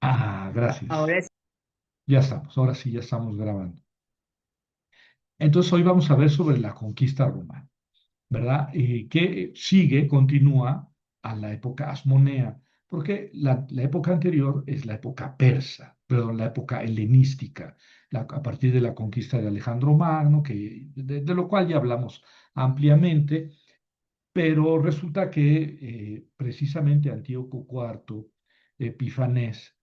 Gracias. Ahora sí. Ya estamos, ahora sí, ya estamos grabando. Entonces hoy vamos a ver sobre la conquista romana, ¿verdad? Que sigue, continúa a la época asmonea, porque la época anterior es la época persa, perdón, la época helenística, a partir de la conquista de Alejandro Magno, de lo cual ya hablamos ampliamente, pero resulta que precisamente Antíoco IV Epifanes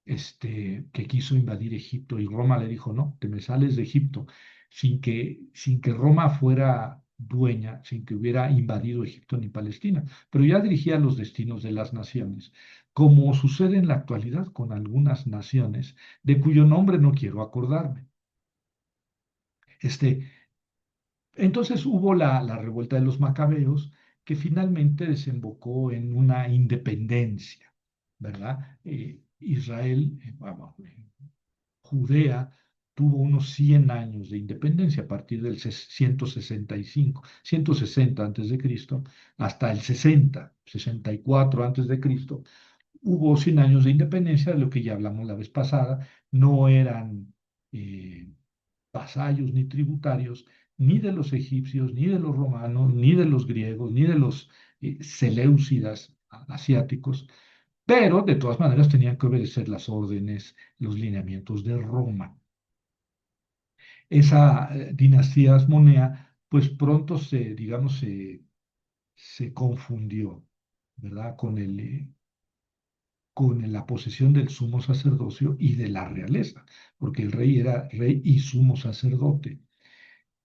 que quiso invadir Egipto y Roma le dijo, no, te me sales de Egipto sin que Roma fuera dueña, sin que hubiera invadido Egipto ni Palestina, pero ya dirigía los destinos de las naciones, como sucede en la actualidad con algunas naciones de cuyo nombre no quiero acordarme. Este, entonces hubo la revuelta de los macabeos que finalmente desembocó en una independencia, ¿verdad? Israel, Judea tuvo unos 100 años de independencia a partir del 165, 160 antes de Cristo, hasta el 64 antes de Cristo. Hubo 100 años de independencia, de lo que ya hablamos la vez pasada. No eran eh, vasallos ni tributarios, ni de los egipcios, ni de los romanos, ni de los griegos, ni de los seleucidas asiáticos, pero de todas maneras tenían que obedecer las órdenes, los lineamientos de Roma. Esa dinastía asmonea, pues pronto se confundió, ¿verdad? Con la posesión del sumo sacerdocio y de la realeza, porque el rey era rey y sumo sacerdote.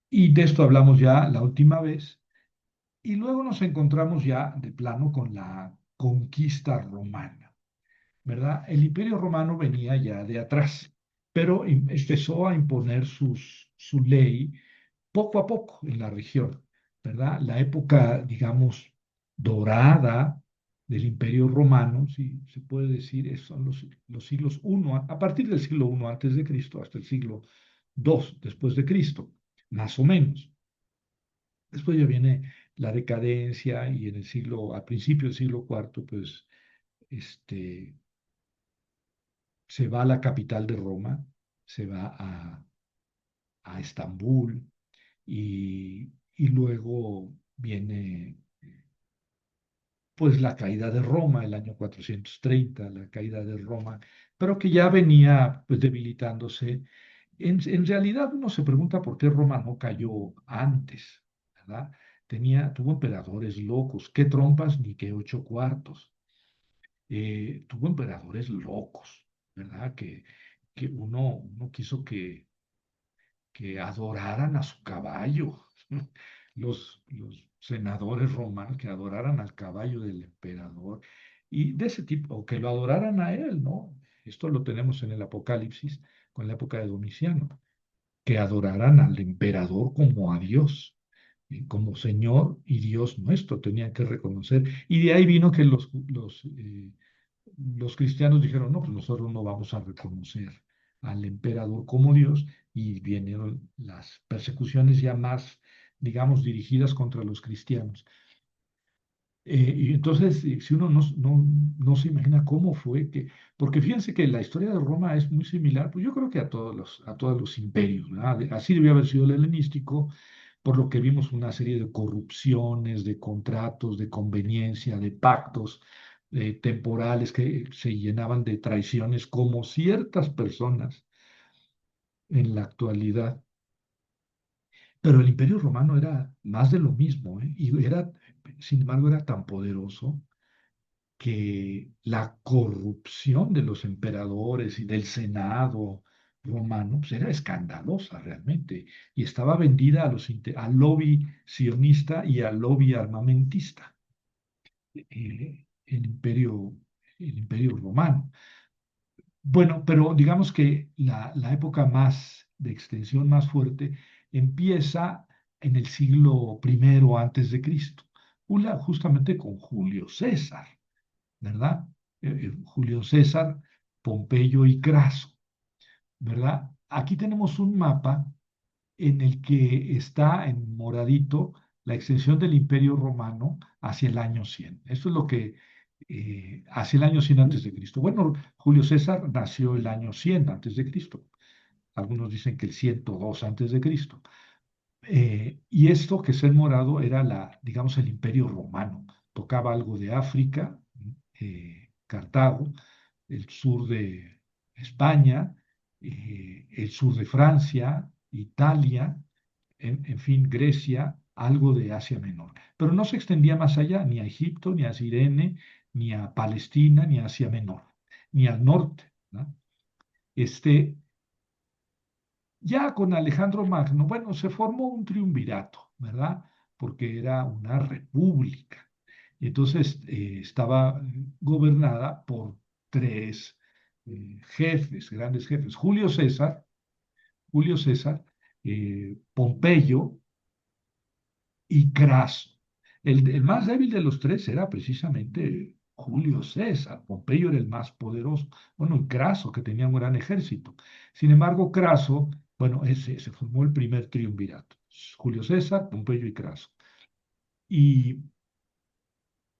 Y de esto hablamos ya la última vez. Y luego nos encontramos ya de plano con la conquista romana. ¿Verdad? El Imperio Romano venía ya de atrás, pero empezó a imponer su ley poco a poco en la región, ¿verdad? La época, digamos, dorada del Imperio Romano, si se puede decir, son los siglos I, a partir del siglo I antes de Cristo hasta el siglo II después de Cristo, más o menos. Después ya viene la decadencia y a principio del siglo IV, pues, este, se va a la capital de Roma, se va a Estambul y luego viene pues la caída de Roma, el año 430, la caída de Roma, pero que ya venía pues debilitándose. En realidad uno se pregunta por qué Roma no cayó antes, ¿verdad? Tuvo emperadores locos, qué trompas ni qué ocho cuartos. Tuvo emperadores locos, ¿verdad? Que uno quiso que adoraran a su caballo, los senadores romanos que adoraran al caballo del emperador y de ese tipo, o que lo adoraran a él, ¿no? Esto lo tenemos en el Apocalipsis con la época de Domiciano, que adoraran al emperador como a Dios, como Señor y Dios nuestro, tenían que reconocer. Y de ahí vino que los cristianos dijeron, no, pues nosotros no vamos a reconocer al emperador como Dios, y vinieron las persecuciones ya más, digamos, dirigidas contra los cristianos. Y entonces, si uno no se imagina cómo fue porque fíjense que la historia de Roma es muy similar, pues yo creo que a todos los imperios, ¿verdad? Así debió haber sido el helenístico, por lo que vimos una serie de corrupciones, de contratos, de conveniencia, de pactos temporales que se llenaban de traiciones, como ciertas personas en la actualidad. Pero el Imperio Romano era más de lo mismo, ¿eh? Sin embargo, era tan poderoso que la corrupción de los emperadores y del Senado romano pues, era escandalosa realmente y estaba vendida al lobby sionista y al lobby armamentista, el imperio romano. Bueno, pero digamos que la época más de extensión más fuerte empieza en el siglo primero antes de Cristo, justamente con Julio César, ¿verdad? Julio César, Pompeyo y Craso, ¿verdad? Aquí tenemos un mapa en el que está en moradito la extensión del Imperio Romano hacia el año 100. Esto es lo que hacia el año 100 antes de Cristo. Bueno, Julio César nació el año 100 antes de Cristo. Algunos dicen que el 102 antes de Cristo. Y esto que es el morado era digamos, el Imperio Romano. Tocaba algo de África, Cartago, el sur de España, el sur de Francia, Italia, en fin, Grecia, algo de Asia Menor. Pero no se extendía más allá, ni a Egipto, ni a Cirene, ni a Palestina, ni a Asia Menor, ni al norte, ¿no? Este, ya con Alejandro Magno, bueno, se formó un triunvirato, ¿verdad? Porque era una república. Y entonces estaba gobernada por tres jefes, grandes jefes. Julio César, Pompeyo y Craso. El más débil de los tres era precisamente Julio César. Pompeyo era el más poderoso. Bueno, y Craso, que tenía un gran ejército. Sin embargo, Craso, bueno, ese se formó el primer triunvirato. Julio César, Pompeyo y Craso. Y,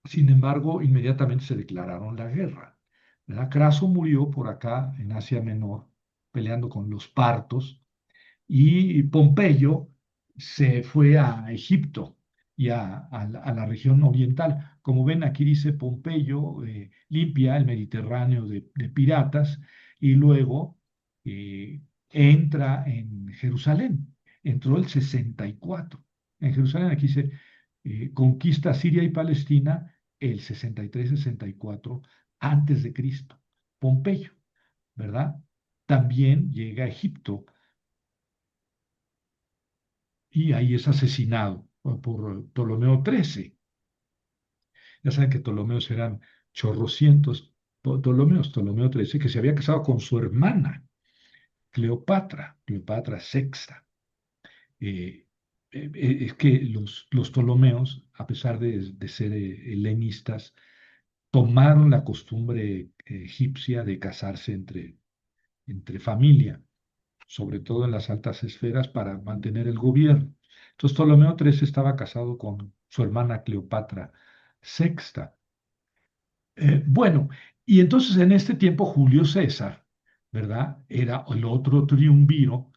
sin embargo, inmediatamente se declararon la guerra, ¿verdad? Craso murió por acá, en Asia Menor, peleando con los partos, y Pompeyo se fue a Egipto y a la región oriental. Como ven, aquí dice Pompeyo limpia el Mediterráneo de piratas y luego entra en Jerusalén. Entró el 64. En Jerusalén, aquí dice, conquista Siria y Palestina el 63-64 antes de Cristo. Pompeyo, ¿verdad? También llega a Egipto y ahí es asesinado por Ptolomeo XIII. Ya saben que Ptolomeos eran chorrocientos Ptolomeo XIII, que se había casado con su hermana, Cleopatra Sexta. Eh, es que los Ptolomeos, a pesar de ser helenistas, tomaron la costumbre egipcia de casarse entre familia, sobre todo en las altas esferas, para mantener el gobierno. Entonces Ptolomeo XIII estaba casado con su hermana Cleopatra Sexta. Bueno, y entonces en este tiempo Julio César, ¿verdad? Era el otro triunviro,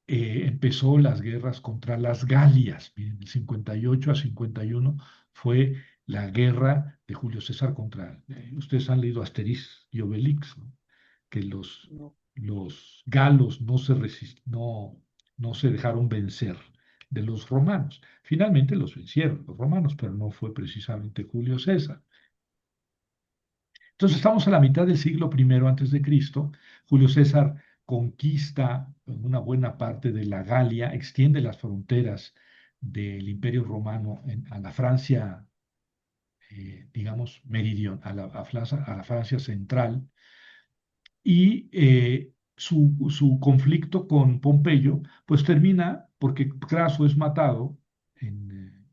empezó las guerras contra las Galias. Miren, el 58 a 51 fue la guerra de Julio César contra, ustedes han leído Asterix y Obelix, ¿no? Que los galos no se dejaron vencer de los romanos. Finalmente los vencieron los romanos, pero no fue precisamente Julio César. Entonces estamos a la mitad del siglo I antes de Cristo. Julio César conquista una buena parte de la Galia, extiende las fronteras del Imperio Romano a la Francia, digamos, meridional, a la Francia central, y su conflicto con Pompeyo, pues termina porque Craso es matado en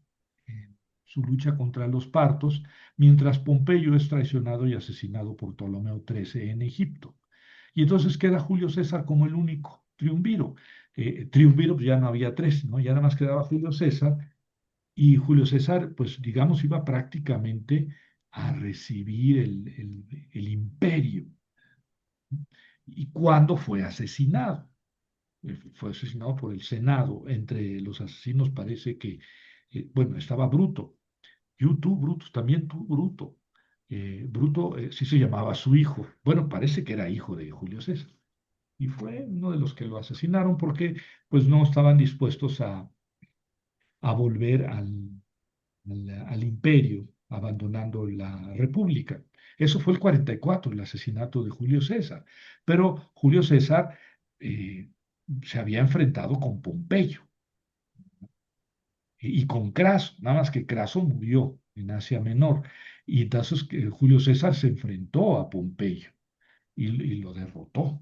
su lucha contra los partos, mientras Pompeyo es traicionado y asesinado por Ptolomeo XIII en Egipto. Y entonces queda Julio César como el único triunviro. Triunviro, pues ya no había tres, ¿no? Ya nada más quedaba Julio César, y Julio César, pues digamos, iba prácticamente a recibir el imperio. ¿Y cuándo fue asesinado? Fue asesinado por el Senado. Entre los asesinos parece que, bueno, estaba Bruto. You tú, Brutus, también tú, Bruto. Bruto sí se llamaba su hijo. Bueno, parece que era hijo de Julio César. Y fue uno de los que lo asesinaron porque pues no estaban dispuestos a volver al imperio, abandonando la república. Eso fue el 44, el asesinato de Julio César. Pero Julio César eh, se había enfrentado con Pompeyo y con Craso, nada más que Craso murió en Asia Menor. Y entonces Julio César se enfrentó a Pompeyo y lo derrotó.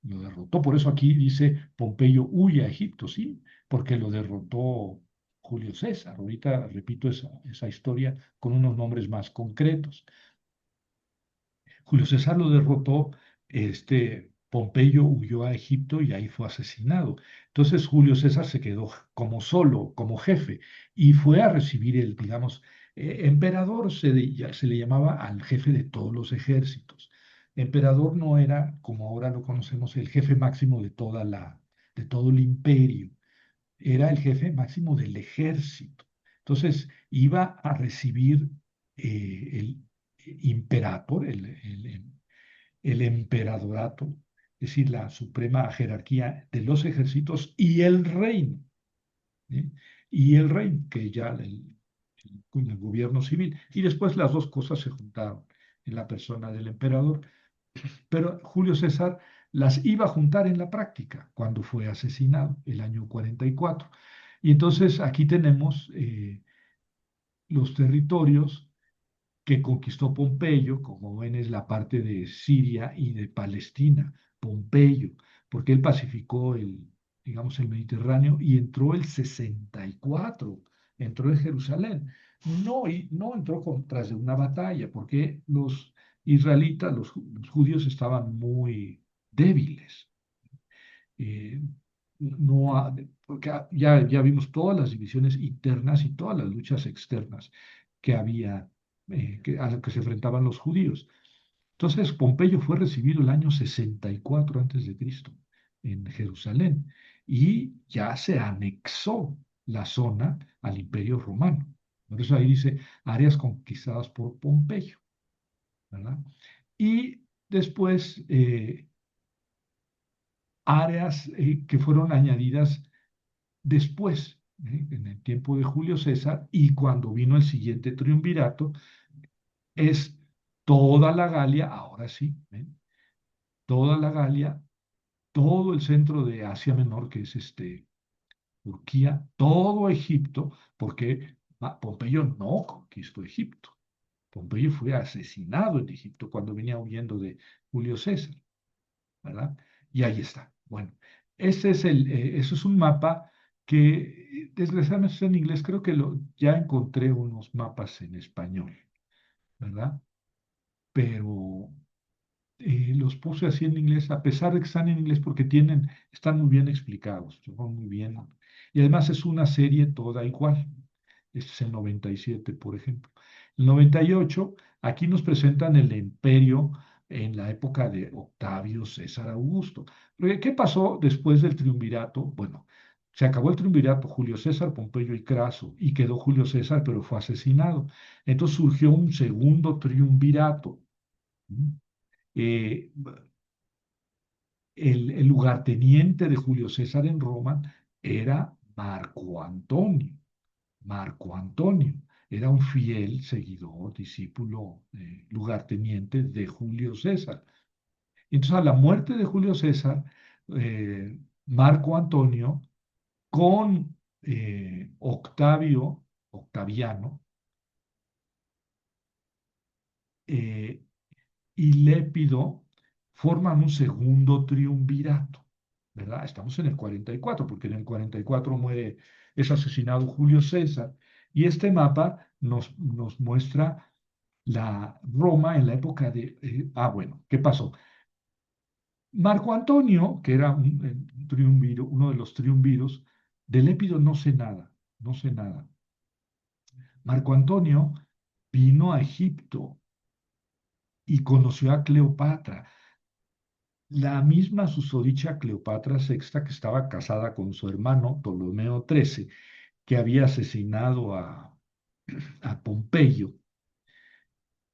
Lo derrotó. Por eso aquí dice Pompeyo huye a Egipto, sí, porque lo derrotó Julio César. Ahorita repito esa historia con unos nombres más concretos. Julio César lo derrotó, Pompeyo huyó a Egipto y ahí fue asesinado. Entonces Julio César se quedó como solo, como jefe, y fue a recibir digamos, Emperador se le llamaba al jefe de todos los ejércitos. Emperador no era, como ahora lo conocemos, el jefe máximo de todo el imperio. Era el jefe máximo del ejército. Entonces iba a recibir el imperator, el emperadorato, es decir, la suprema jerarquía de los ejércitos y el reino. ¿Sí? Y el reino, que ya el gobierno civil. Y después las dos cosas se juntaron en la persona del emperador. Pero Julio César las iba a juntar en la práctica cuando fue asesinado el año 44. Y entonces aquí tenemos los territorios que conquistó Pompeyo, como ven es la parte de Siria y de Palestina, Pompeyo, porque él pacificó digamos, el Mediterráneo y entró el 64, entró en Jerusalén. No, y no entró tras de una batalla, porque los israelitas, los judíos estaban muy débiles. Eh, no, porque ya vimos todas las divisiones internas y todas las luchas externas que había, a las que se enfrentaban los judíos. Entonces, Pompeyo fue recibido el año 64 antes de Cristo en Jerusalén y ya se anexó la zona al Imperio Romano. Por eso ahí dice áreas conquistadas por Pompeyo, ¿verdad? Y después áreas que fueron añadidas después, en el tiempo de Julio César, y cuando vino el siguiente triunvirato, es toda la Galia, ahora sí, toda la Galia, todo el centro de Asia Menor, que es Turquía, todo Egipto, porque Pompeyo no conquistó Egipto. Pompeyo fue asesinado en Egipto cuando venía huyendo de Julio César, ¿verdad? Y ahí está. Bueno, eso es un mapa que desgraciadamente está en inglés. Creo que ya encontré unos mapas en español, ¿verdad? Pero los puse así en inglés, a pesar de que están en inglés, porque están muy bien explicados, son muy bien. Y además es una serie toda igual. Este es el 97, por ejemplo. El 98, aquí nos presentan el imperio en la época de Octavio César Augusto. ¿Qué pasó después del triunvirato? Bueno, se acabó el triunvirato Julio César, Pompeyo y Craso, y quedó Julio César, pero fue asesinado. Entonces surgió un segundo triunvirato. Eh, el lugarteniente de Julio César en Roma era Marco Antonio. Marco Antonio era un fiel seguidor, discípulo, lugarteniente de Julio César. Entonces, a la muerte de Julio César, Marco Antonio con Octaviano, eh, y Lépido forman un segundo triunvirato, ¿verdad? Estamos en el 44, porque en el 44 es asesinado Julio César, y este mapa nos muestra la Roma en la época de... bueno, ¿qué pasó? Marco Antonio, que era un triunviro, uno de los triunviros, de Lépido no sé nada, no sé nada. Marco Antonio vino a Egipto y conoció a Cleopatra. La misma susodicha Cleopatra Sexta, que estaba casada con su hermano Ptolomeo XIII, que había asesinado a Pompeyo.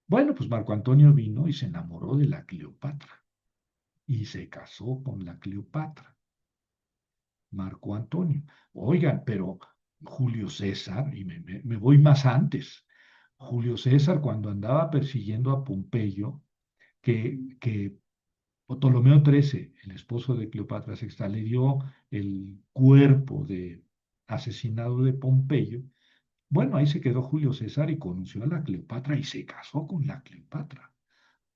Bueno, pues Marco Antonio vino y se enamoró de la Cleopatra y se casó con la Cleopatra, Marco Antonio. Oigan, pero Julio César, y me voy más antes, Julio César cuando andaba persiguiendo a Pompeyo, que Ptolomeo XIII, el esposo de Cleopatra Sexta, le dio el cuerpo de asesinado de Pompeyo. Bueno, ahí se quedó Julio César y conoció a la Cleopatra y se casó con la Cleopatra.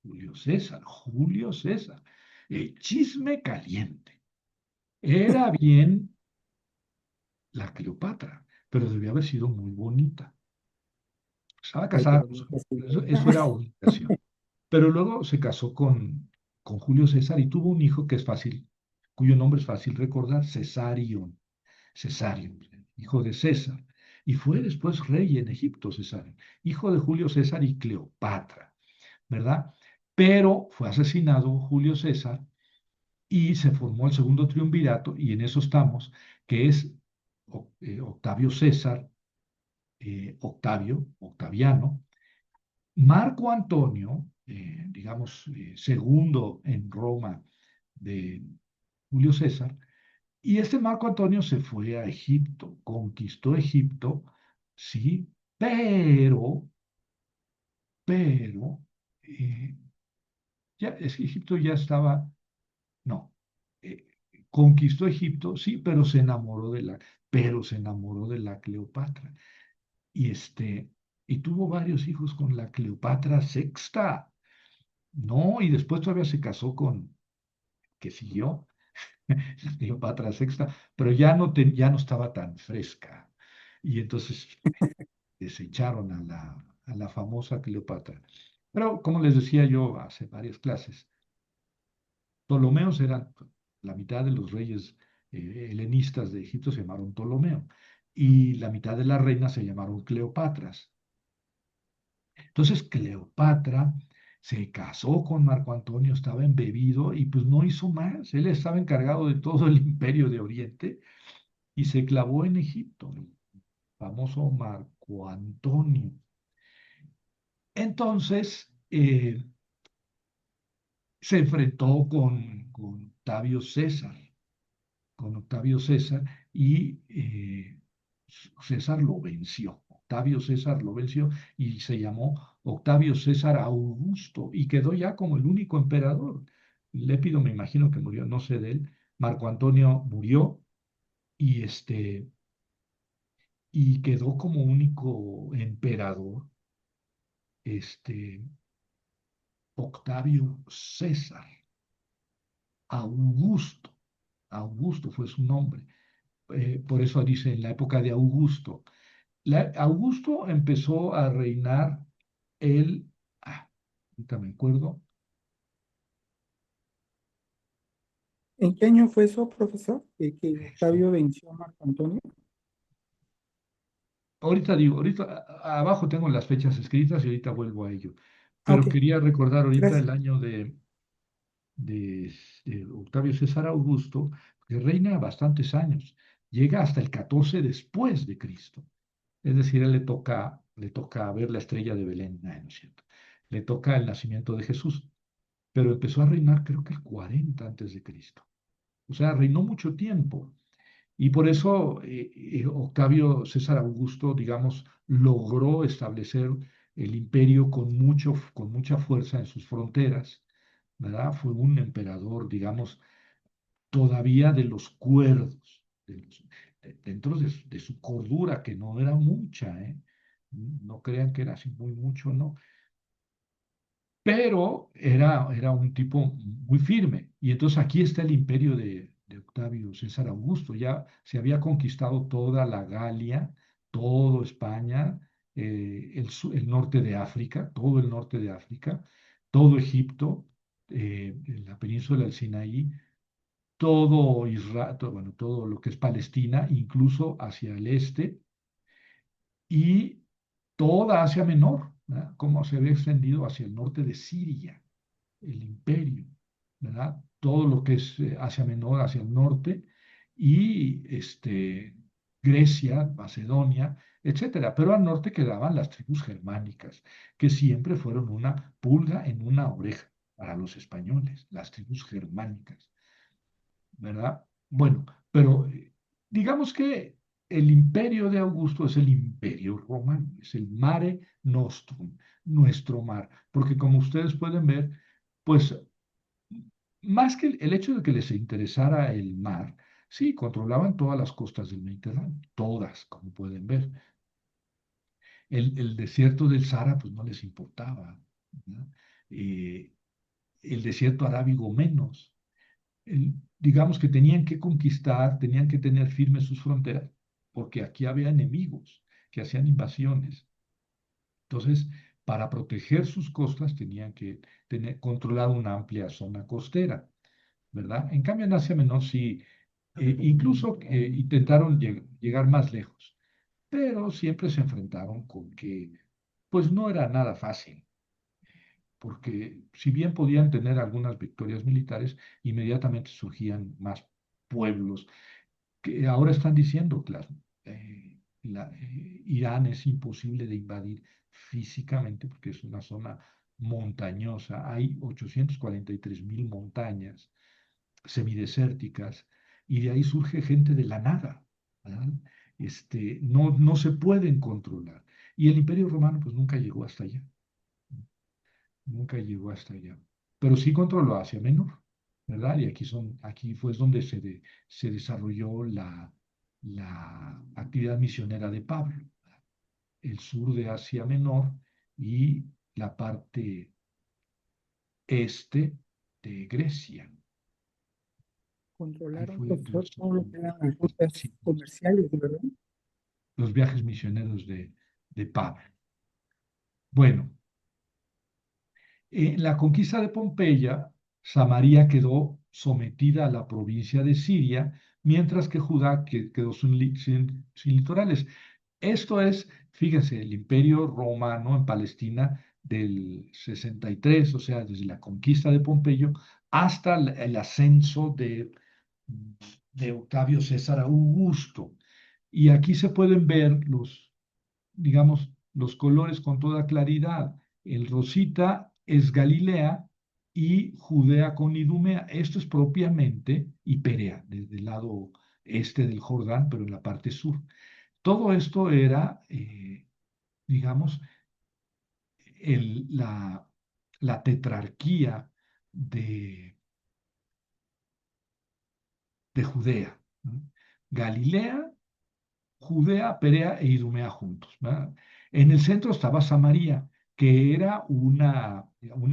Julio César. El chisme caliente. Era bien la Cleopatra, pero debió haber sido muy bonita. Estaba Ay, casada pero con nunca se eso era obligación. Pero luego se casó con Julio César y tuvo un hijo que es fácil, cuyo nombre es fácil recordar, Cesarion, hijo de César. y fue después rey en Egipto, César, hijo de Julio César y Cleopatra, ¿verdad? Pero fue asesinado Julio César y se formó el segundo triunvirato, y en eso estamos, que es Octavio César, Octaviano, Marco Antonio, digamos, segundo en Roma de Julio César, y este Marco Antonio se fue a Egipto, conquistó Egipto, sí, pero, eh, ya, es que Egipto ya estaba, no, eh, conquistó Egipto, sí, pero se enamoró de la Cleopatra, y y tuvo varios hijos con la Cleopatra sexta, no, y después todavía se casó con, que siguió, Cleopatra sexta, pero ya no estaba tan fresca, y entonces desecharon a la famosa Cleopatra. Pero como les decía yo hace varias clases, Ptolomeos eran la mitad de los reyes helenistas de Egipto se llamaron Ptolomeo y la mitad de las reinas se llamaron Cleopatras. Entonces Cleopatra se casó con Marco Antonio, estaba embebido y pues no hizo más. Él estaba encargado de todo el imperio de Oriente y se clavó en Egipto, el famoso Marco Antonio. Entonces, se enfrentó con Octavio César, y César lo venció. Octavio César lo venció y se llamó Octavio César Augusto y quedó ya como el único emperador. Lépido me imagino que murió, no sé de él. Marco Antonio murió y y quedó como único emperador este Octavio César Augusto. Augusto fue su nombre. Por eso dice en la época de Augusto. Augusto empezó a reinar el, ahorita me acuerdo, ¿En qué año fue eso, profesor? Que este, Octavio venció a Marco Antonio. ahorita digo, ahorita abajo tengo las fechas escritas y ahorita vuelvo a ello, Ah, pero ok, quería recordar ahorita gracias. el año de, de Octavio César Augusto, que reina bastantes años, llega hasta el 14 después de Cristo. Es decir, a él le toca ver la estrella de Belén, no es cierto. Le toca el nacimiento de Jesús, pero empezó a reinar creo que el 40 antes de Cristo. O sea, reinó mucho tiempo. Y por eso Octavio César Augusto, digamos, logró establecer el imperio con mucha fuerza en sus fronteras, ¿verdad? Fue un emperador, digamos, todavía de los cuerdos, dentro de su cordura, que no era mucha, ¿eh? No crean que era así muy mucho, no, pero era un tipo muy firme. Y entonces aquí está el imperio de Octavio César Augusto. Ya se había conquistado toda la Galia, todo España, el norte de África, todo el norte de África, todo Egipto, la península del Sinaí, todo Israel, bueno, todo lo que es Palestina, incluso hacia el este, y toda Asia Menor, ¿verdad? Como se había extendido hacia el norte de Siria el imperio, ¿verdad? Todo lo que es Asia Menor, hacia el norte, y Grecia, Macedonia, etcétera. Pero al norte quedaban las tribus germánicas, que siempre fueron una pulga en una oreja para los españoles, las tribus germánicas, ¿verdad? Bueno, pero digamos que el imperio de Augusto es el imperio romano, es el mare nostrum, nuestro mar, porque como ustedes pueden ver, pues más que el hecho de que les interesara el mar, sí, controlaban todas las costas del Mediterráneo, todas, como pueden ver. El desierto del Sahara, pues no les importaba, ¿no? Eh, el desierto arábigo menos. Digamos que tenían que conquistar, tenían que tener firmes sus fronteras, porque aquí había enemigos que hacían invasiones. Entonces, para proteger sus costas tenían que controlar una amplia zona costera, ¿verdad? En cambio, en Asia Menor sí, incluso intentaron llegar más lejos. pero siempre se enfrentaron con que, pues no era nada fácil, porque si bien podían tener algunas victorias militares, inmediatamente surgían más pueblos que ahora están diciendo, claro, Irán es imposible de invadir físicamente porque es una zona montañosa. Hay 843.000 montañas semidesérticas y de ahí surge gente de la nada, ¿verdad? No se pueden controlar. Y el Imperio Romano pues nunca llegó hasta allá, nunca llegó hasta allá, pero sí controló Asia Menor, ¿verdad? Y aquí fue donde se desarrolló la actividad misionera de Pablo, el sur de Asia Menor y la parte este de Grecia. Ahí Controlaron, fue donde profesor, todo lo que eran las rutas sí, comerciales, ¿verdad? los viajes misioneros de Pablo. Bueno, en la conquista de Pompeya, Samaria quedó sometida a la provincia de Siria, mientras que Judá quedó sin litorales. Esto es, fíjense, el Imperio Romano en Palestina del 63, o sea, desde la conquista de Pompeyo hasta el ascenso de Octavio César Augusto. Y aquí se pueden ver digamos, los colores con toda claridad. El rosita es Galilea y Judea con Idumea. Esto es propiamente y Perea, desde el lado este del Jordán, pero en la parte sur. Todo esto era, digamos, la tetrarquía de, de Judea, ¿no? Galilea, Judea, Perea e Idumea juntos, ¿verdad? En el centro estaba Samaria, que era una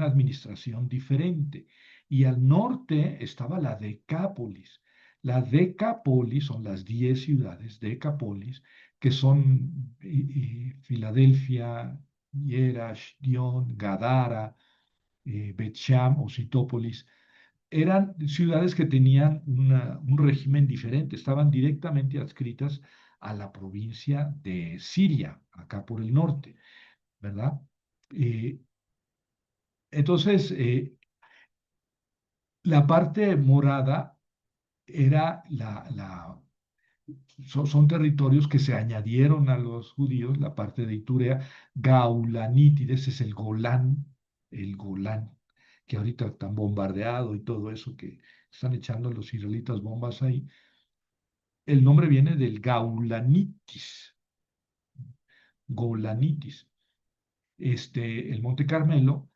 administración diferente, y al norte estaba la Decápolis. La Decápolis son las 10 ciudades, Decápolis, que son Filadelfia, Yerash, Dion, Gadara, Bet-Sham o Citópolis. Eran ciudades que tenían un régimen diferente, estaban directamente adscritas a la provincia de Siria, acá por el norte, ¿verdad? Eh, entonces, la parte morada era son territorios que se añadieron a los judíos, la parte de Iturea, Gaulanítides es el Golán, que ahorita están bombardeado y todo eso, que están echando los israelitas bombas ahí. El nombre viene del Gaulanitis, Golanitis, el Monte Carmelo,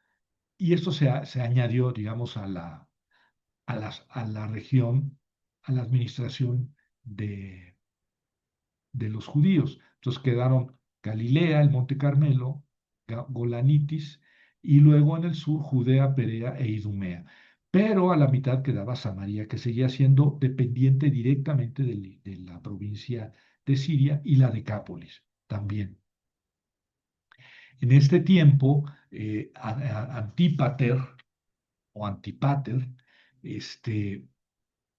y esto se añadió, digamos, a la región, a la administración de los judíos. Entonces quedaron Galilea, el Monte Carmelo, Golanitis, y luego en el sur Judea, Perea e Idumea. Pero a la mitad quedaba Samaria, que seguía siendo dependiente directamente de la provincia de Siria y la Decápolis también. En este tiempo, Antípater o Antipater,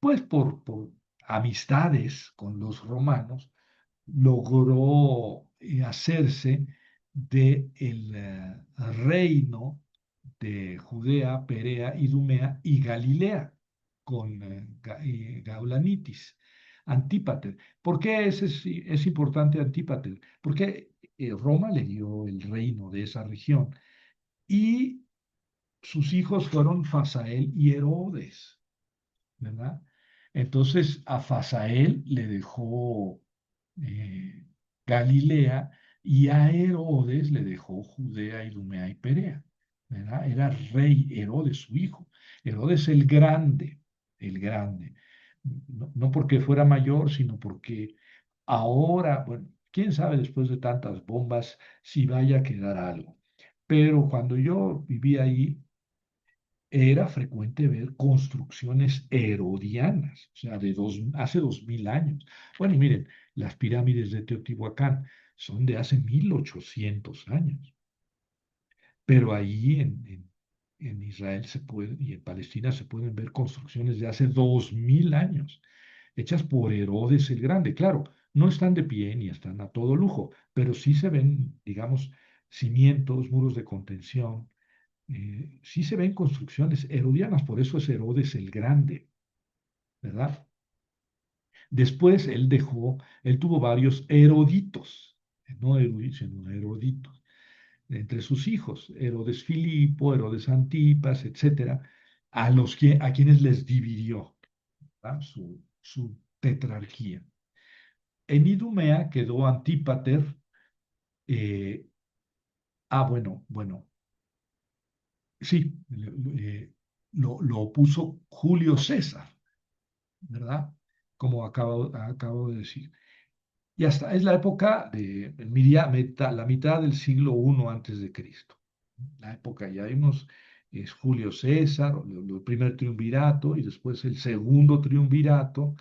pues por amistades con los romanos, logró hacerse del reino de Judea, Perea, Idumea y Galilea con Gaulanitis, Antípater. ¿Por qué es importante Antípater? Porque Roma le dio el reino de esa región y sus hijos fueron Fasael y Herodes, ¿verdad? Entonces a Fasael le dejó eh, Galilea y a Herodes le dejó Judea, Idumea y Perea, ¿verdad? Era rey Herodes, su hijo. Herodes el grande. No, no porque fuera mayor, sino porque ahora, bueno, quién sabe después de tantas bombas si vaya a quedar algo. Pero cuando yo vivía ahí, era frecuente ver construcciones herodianas, o sea, hace 2000 años. Bueno, y miren, las pirámides de Teotihuacán son de hace 1800 años, pero ahí en Israel y en Palestina se pueden ver construcciones de hace 2000 años, hechas por Herodes el Grande. Claro, No están de pie ni están a todo lujo, pero sí se ven, digamos, cimientos, muros de contención, sí se ven construcciones herodianas, por eso es Herodes el Grande, ¿verdad? Después él tuvo varios eruditos, no eruditos, sino eruditos, entre sus hijos, Herodes Filipo, Herodes Antipas, etcétera, a quienes les dividió, ¿verdad? Su tetrarquía. En Idumea quedó Antípater, eh, bueno, sí, lo opuso Julio César, ¿verdad? Como acabo de decir. Y hasta es la época de la mitad del siglo I antes de Cristo. La época ya vimos es Julio César, el primer triunvirato y después el segundo triunvirato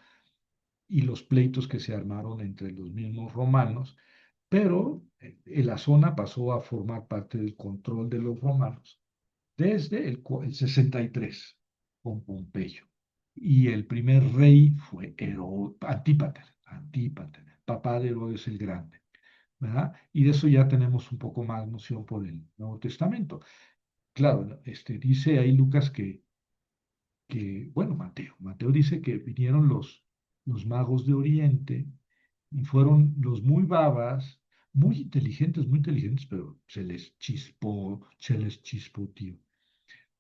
y los pleitos que se armaron entre los mismos romanos, pero la zona pasó a formar parte del control de los romanos desde el 63 con Pompeyo. Y el primer rey fue Antípater, papá de Herodes el Grande, ¿verdad? Y de eso ya tenemos un poco más noción por el Nuevo Testamento. Claro, ¿no? Dice ahí Lucas bueno, Mateo dice que vinieron los magos de Oriente y fueron los muy babas, muy inteligentes, pero se les chispoteó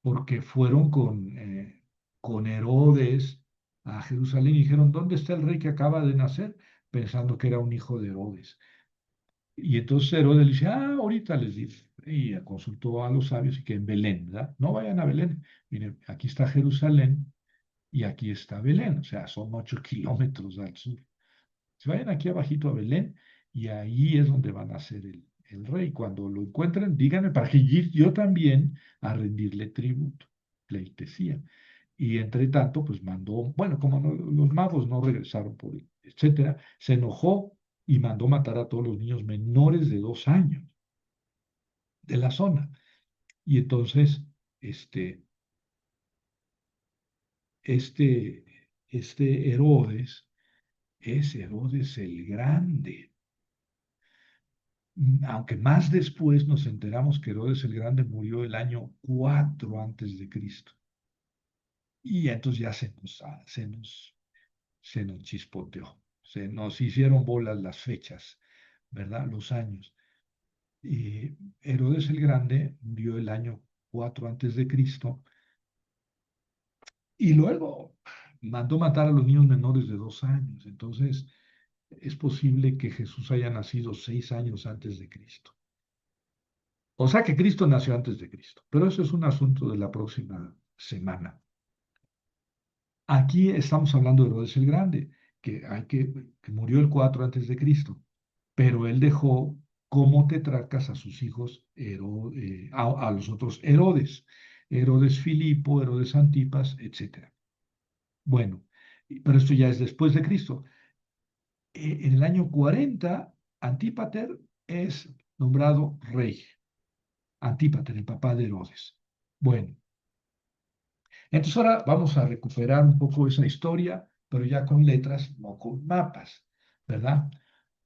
porque fueron con Herodes a Jerusalén y dijeron, ¿dónde está el rey que acaba de nacer? Pensando que era un hijo de Herodes. Y entonces Herodes le dice, ahorita les dice. Y consultó a los sabios y que en Belén, ¿verdad? No vayan a Belén. Miren, aquí está Jerusalén y aquí está Belén, o sea, son 8 kilómetros al sur. Se vayan aquí abajito a Belén y ahí es donde van a ser el rey. Cuando lo encuentren, díganme para que yo también a rendirle tributo, pleitesía. Y entre tanto, pues mandó, bueno, como los magos no regresaron por él, etcétera, se enojó y mandó matar a todos los niños menores de 2 años de la zona. Y entonces, este, este, este Herodes es Herodes el Grande. Aunque más después nos enteramos que Herodes el Grande murió el año 4 antes de Cristo. Y entonces ya se nos chispoteó, se nos hicieron bolas las fechas, ¿verdad? Los años. Y Herodes el Grande murió el año 4 antes de Cristo y luego mandó matar a los niños menores de 2 años. Entonces es posible que Jesús haya nacido 6 años antes de Cristo. O sea que Cristo nació antes de Cristo, pero eso es un asunto de la próxima semana. Aquí estamos hablando de Herodes el Grande, que murió el 4 antes de Cristo, pero él dejó como tetrarcas a sus hijos, a los otros Herodes, Herodes Filipo, Herodes Antipas, etcétera. Bueno, pero esto ya es después de Cristo. En el año 40, Antípater es nombrado rey. Antípater, el papá de Herodes. Bueno, entonces ahora vamos a recuperar un poco esa historia, pero ya con letras, no con mapas, ¿verdad?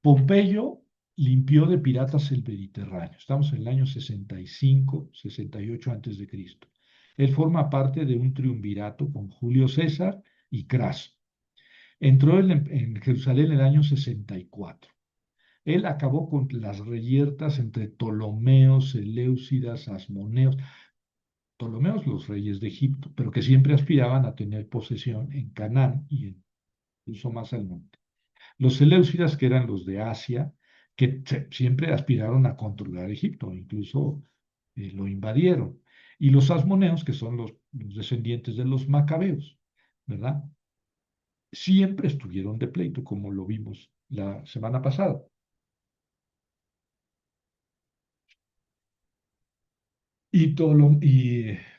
Pompeyo limpió de piratas el Mediterráneo. Estamos en el año 65, 68 antes de Cristo. Él forma parte de un triunvirato con Julio César y Craso. Entró en Jerusalén en el año 64. Él acabó con las reyertas entre Ptolomeos, Seleucidas, Asmoneos, Ptolomeos, los reyes de Egipto, pero que siempre aspiraban a tener posesión en Canaán y incluso más al norte. Los Seleucidas, que eran los de Asia, que siempre aspiraron a controlar Egipto, incluso lo invadieron. Y los asmoneos, que son los descendientes de los macabeos, ¿verdad? Siempre estuvieron de pleito, como lo vimos la semana pasada. Y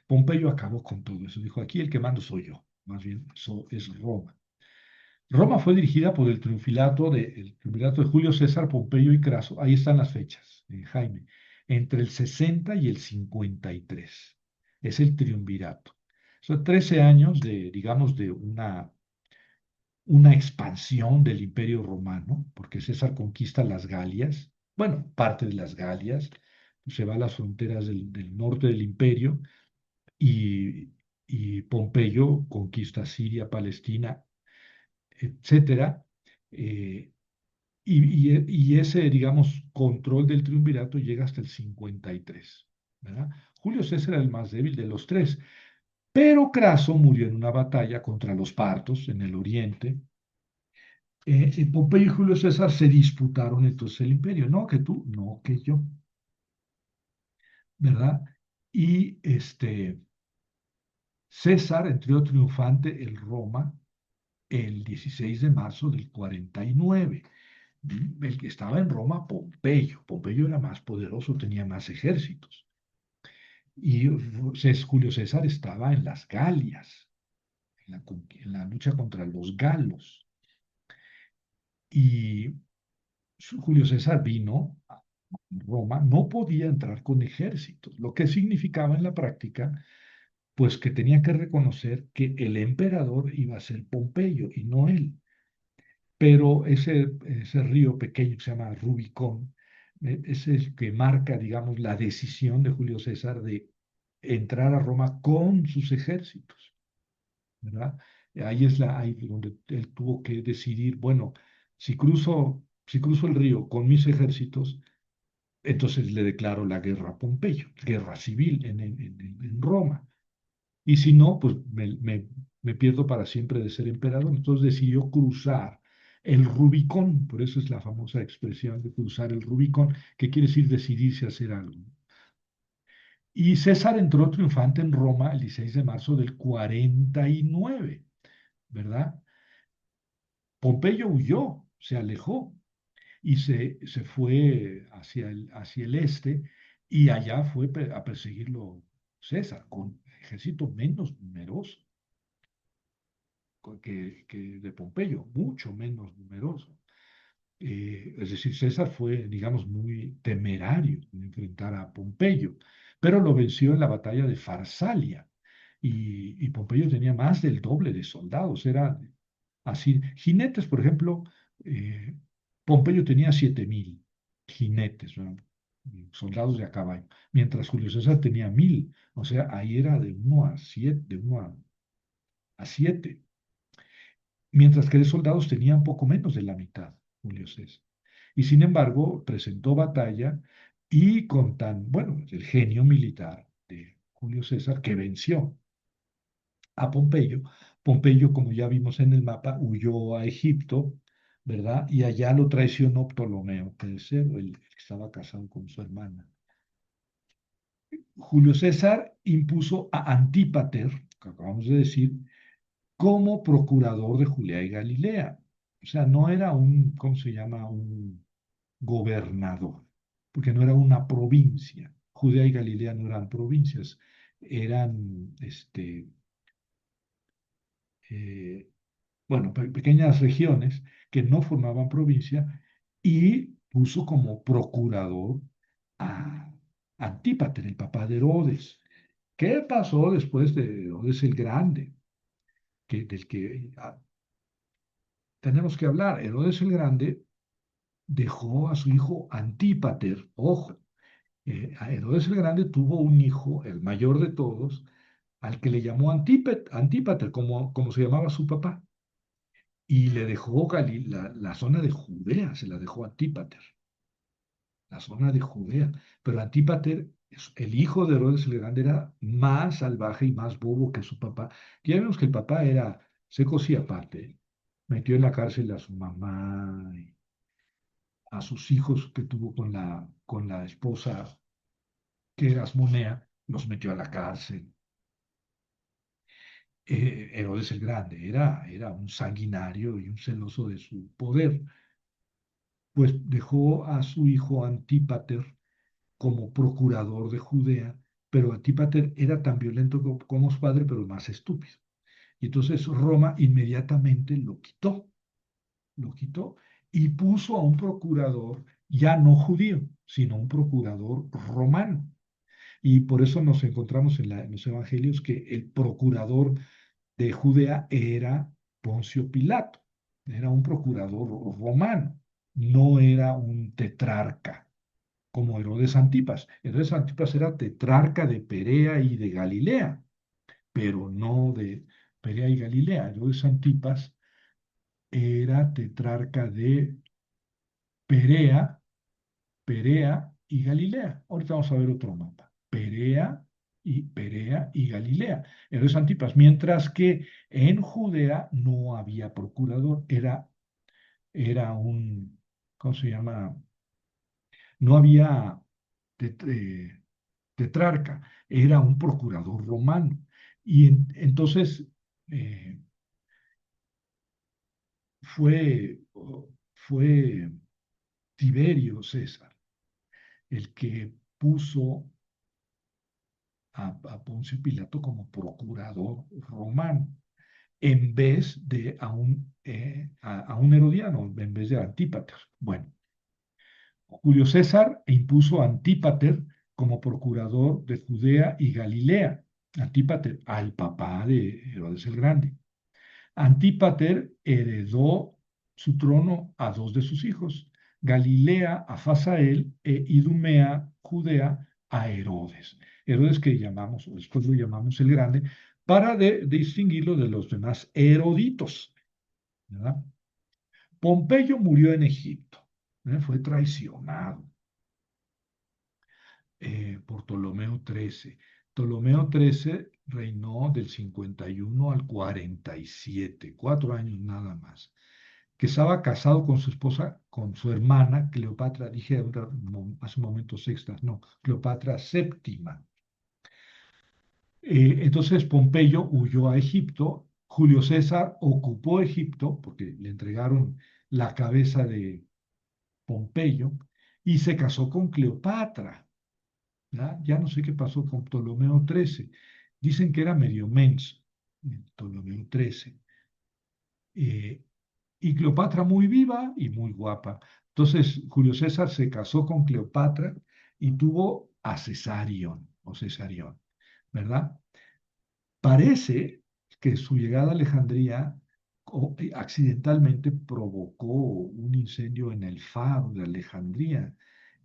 Pompeyo acabó con todo eso. Dijo, aquí el que mando soy yo. Más bien, eso es Roma. Roma fue dirigida por el triunvirato de Julio César, Pompeyo y Craso. Ahí están las fechas, Jaime. Entre el 60 y el 53. Es el triunvirato. Son 13 años de, digamos, de una expansión del Imperio Romano, porque César conquista las Galias, bueno, parte de las Galias, se va a las fronteras del norte del imperio y, y Pompeyo conquista Siria, Palestina, etcétera. eh, y ese, digamos, control del triunvirato llega hasta el 53, ¿verdad? Julio César era el más débil de los tres, pero Craso murió en una batalla contra los partos en el oriente. Pompeyo y Julio César se disputaron entonces el imperio, no que tú, no que yo, ¿verdad? Y César entró triunfante en Roma el 16 de marzo del 49. El que estaba en Roma, Pompeyo. Pompeyo era más poderoso, tenía más ejércitos. Y Julio César estaba en las Galias, en la lucha contra los galos. Y Julio César vino a Roma, no podía entrar con ejércitos, lo que significaba en la práctica, pues que tenía que reconocer que el emperador iba a ser Pompeyo y no él. Pero ese río pequeño que se llama Rubicón, es el que marca, digamos, la decisión de Julio César de entrar a Roma con sus ejércitos, ¿verdad? Ahí donde él tuvo que decidir, bueno, si cruzo el río con mis ejércitos, entonces le declaro la guerra a Pompeyo, guerra civil en Roma. Y si no, pues me pierdo para siempre de ser emperador. Entonces decidió cruzar el Rubicón, por eso es la famosa expresión de cruzar el Rubicón, que quiere decir decidirse a hacer algo. Y César entró triunfante en Roma el 16 de marzo del 49, ¿verdad? Pompeyo huyó, se alejó y se fue hacia el este y allá fue a perseguirlo César con ejército menos numeroso que de Pompeyo, mucho menos numeroso. Es decir, César fue, digamos, muy temerario en enfrentar a Pompeyo, pero lo venció en la batalla de Farsalia. Y Pompeyo tenía más del doble de soldados. Era así. Jinetes, por ejemplo, eh, Pompeyo tenía 7.000 jinetes, ¿no? Soldados de a caballo, mientras Julio César tenía 1.000. O sea, ahí era de 1 a 7, de 1 a 7. Mientras que de soldados tenían poco menos de la mitad, Julio César. Y sin embargo, presentó batalla y con bueno, el genio militar de Julio César que venció a Pompeyo. Pompeyo, como ya vimos en el mapa, huyó a Egipto, ¿verdad? Y allá lo traicionó Ptolomeo III, el que estaba casado con su hermana. Julio César impuso a Antípater, que acabamos de decir, como procurador de Judea y Galilea. O sea, no era ¿cómo se llama? Un gobernador, porque no era una provincia. Judea y Galilea no eran provincias, eran, eh, bueno, pequeñas regiones que no formaban provincia y puso como procurador a Antípater, el papá de Herodes. ¿Qué pasó después de Herodes el Grande? Del que tenemos que hablar. Herodes el Grande dejó a su hijo Antípater, ojo, a Herodes el Grande tuvo un hijo, el mayor de todos, al que le llamó Antípater, como se llamaba su papá, y le dejó la zona de Judea, se la dejó a Antípater, la zona de Judea. Pero Antípater, el hijo de Herodes el Grande, era más salvaje y más bobo que su papá. Ya vemos que el papá era seco y aparte, metió en la cárcel a su mamá, y a sus hijos que tuvo con la esposa que era Asmonea, los metió a la cárcel. Herodes el Grande era un sanguinario y un celoso de su poder, pues dejó a su hijo Antípater como procurador de Judea, pero Antípater era tan violento como su padre, pero más estúpido. Y entonces Roma inmediatamente lo quitó y puso a un procurador ya no judío, sino un procurador romano. Y por eso nos encontramos en los evangelios que el procurador de Judea era Poncio Pilato. era un procurador romano, no era un tetrarca como Herodes Antipas. Herodes Antipas era tetrarca de Perea y de Galilea, pero no de Perea y Galilea. Herodes Antipas era tetrarca de Perea, Perea y Galilea. Ahorita vamos a ver otro mapa. Perea y Galilea. Herodes Antipas, mientras que en Judea no había procurador, era un, ¿cómo se llama? No había tet- eh, tetrarca, era un procurador romano. Y entonces eh, fue, fue Tiberio César el que puso a Poncio Pilato como procurador romano, en vez de a un herodiano, en vez de Antípater. Bueno, Julio César impuso a Antípater como procurador de Judea y Galilea. Antípater, al papá de Herodes el Grande. Antípater heredó su trono a dos de sus hijos, Galilea a Fasael e Idumea, Judea, a Herodes. Herodes que llamamos, o después lo llamamos el Grande, para distinguirlo de los demás eroditos, ¿verdad? Pompeyo murió en Egipto, fue traicionado por Ptolomeo XIII. Ptolomeo XIII reinó del 51 al 47, 4 años nada más, que estaba casado con su esposa, con su hermana Cleopatra, dije hace un momento sexta, no, Cleopatra séptima. Entonces Pompeyo huyó a Egipto, Julio César ocupó Egipto porque le entregaron la cabeza de Pompeyo y se casó con Cleopatra. ¿Ya? Ya no sé qué pasó con Ptolomeo XIII. Dicen que era medio menso, Ptolomeo XIII. Eh, y Cleopatra muy viva y muy guapa. Entonces, Julio César se casó con Cleopatra y tuvo a Cesarión, o Cesarión, ¿verdad? Parece que su llegada a Alejandría accidentalmente provocó un incendio en el faro de Alejandría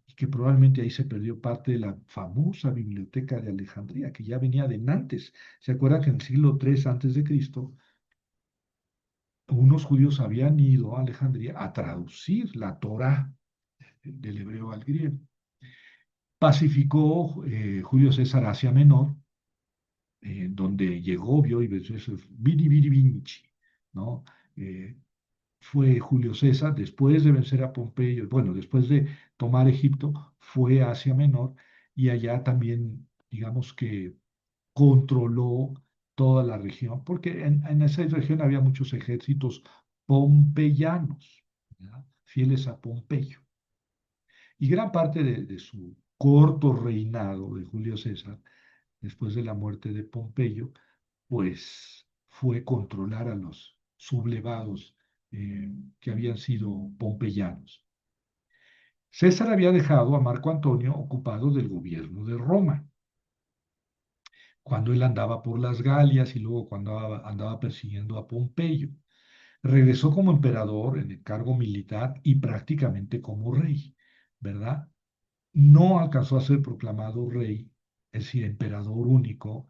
y que probablemente ahí se perdió parte de la famosa biblioteca de Alejandría, que ya venía de antes. ¿Se acuerda que en el siglo III antes de Cristo unos judíos habían ido a Alejandría a traducir la Torá del hebreo al griego? Pacificó Julio César Asia Menor, donde llegó, vio y venció eso, Vidi Vidi Vinci, ¿no? Eh, Fue Julio César, después de vencer a Pompeyo, bueno, después de tomar Egipto, fue a Asia Menor y allá también, digamos que controló toda la región, porque en esa región había muchos ejércitos pompeyanos, ¿ya? Fieles a Pompeyo. Y gran parte de su corto reinado de Julio César, después de la muerte de Pompeyo, pues fue controlar a los sublevados que habían sido pompeyanos. César había dejado a Marco Antonio ocupado del gobierno de Roma, cuando él andaba por las Galias y luego cuando andaba persiguiendo a Pompeyo. Regresó como emperador en el cargo militar y prácticamente como rey, ¿verdad? No alcanzó a ser proclamado rey, es decir, emperador único,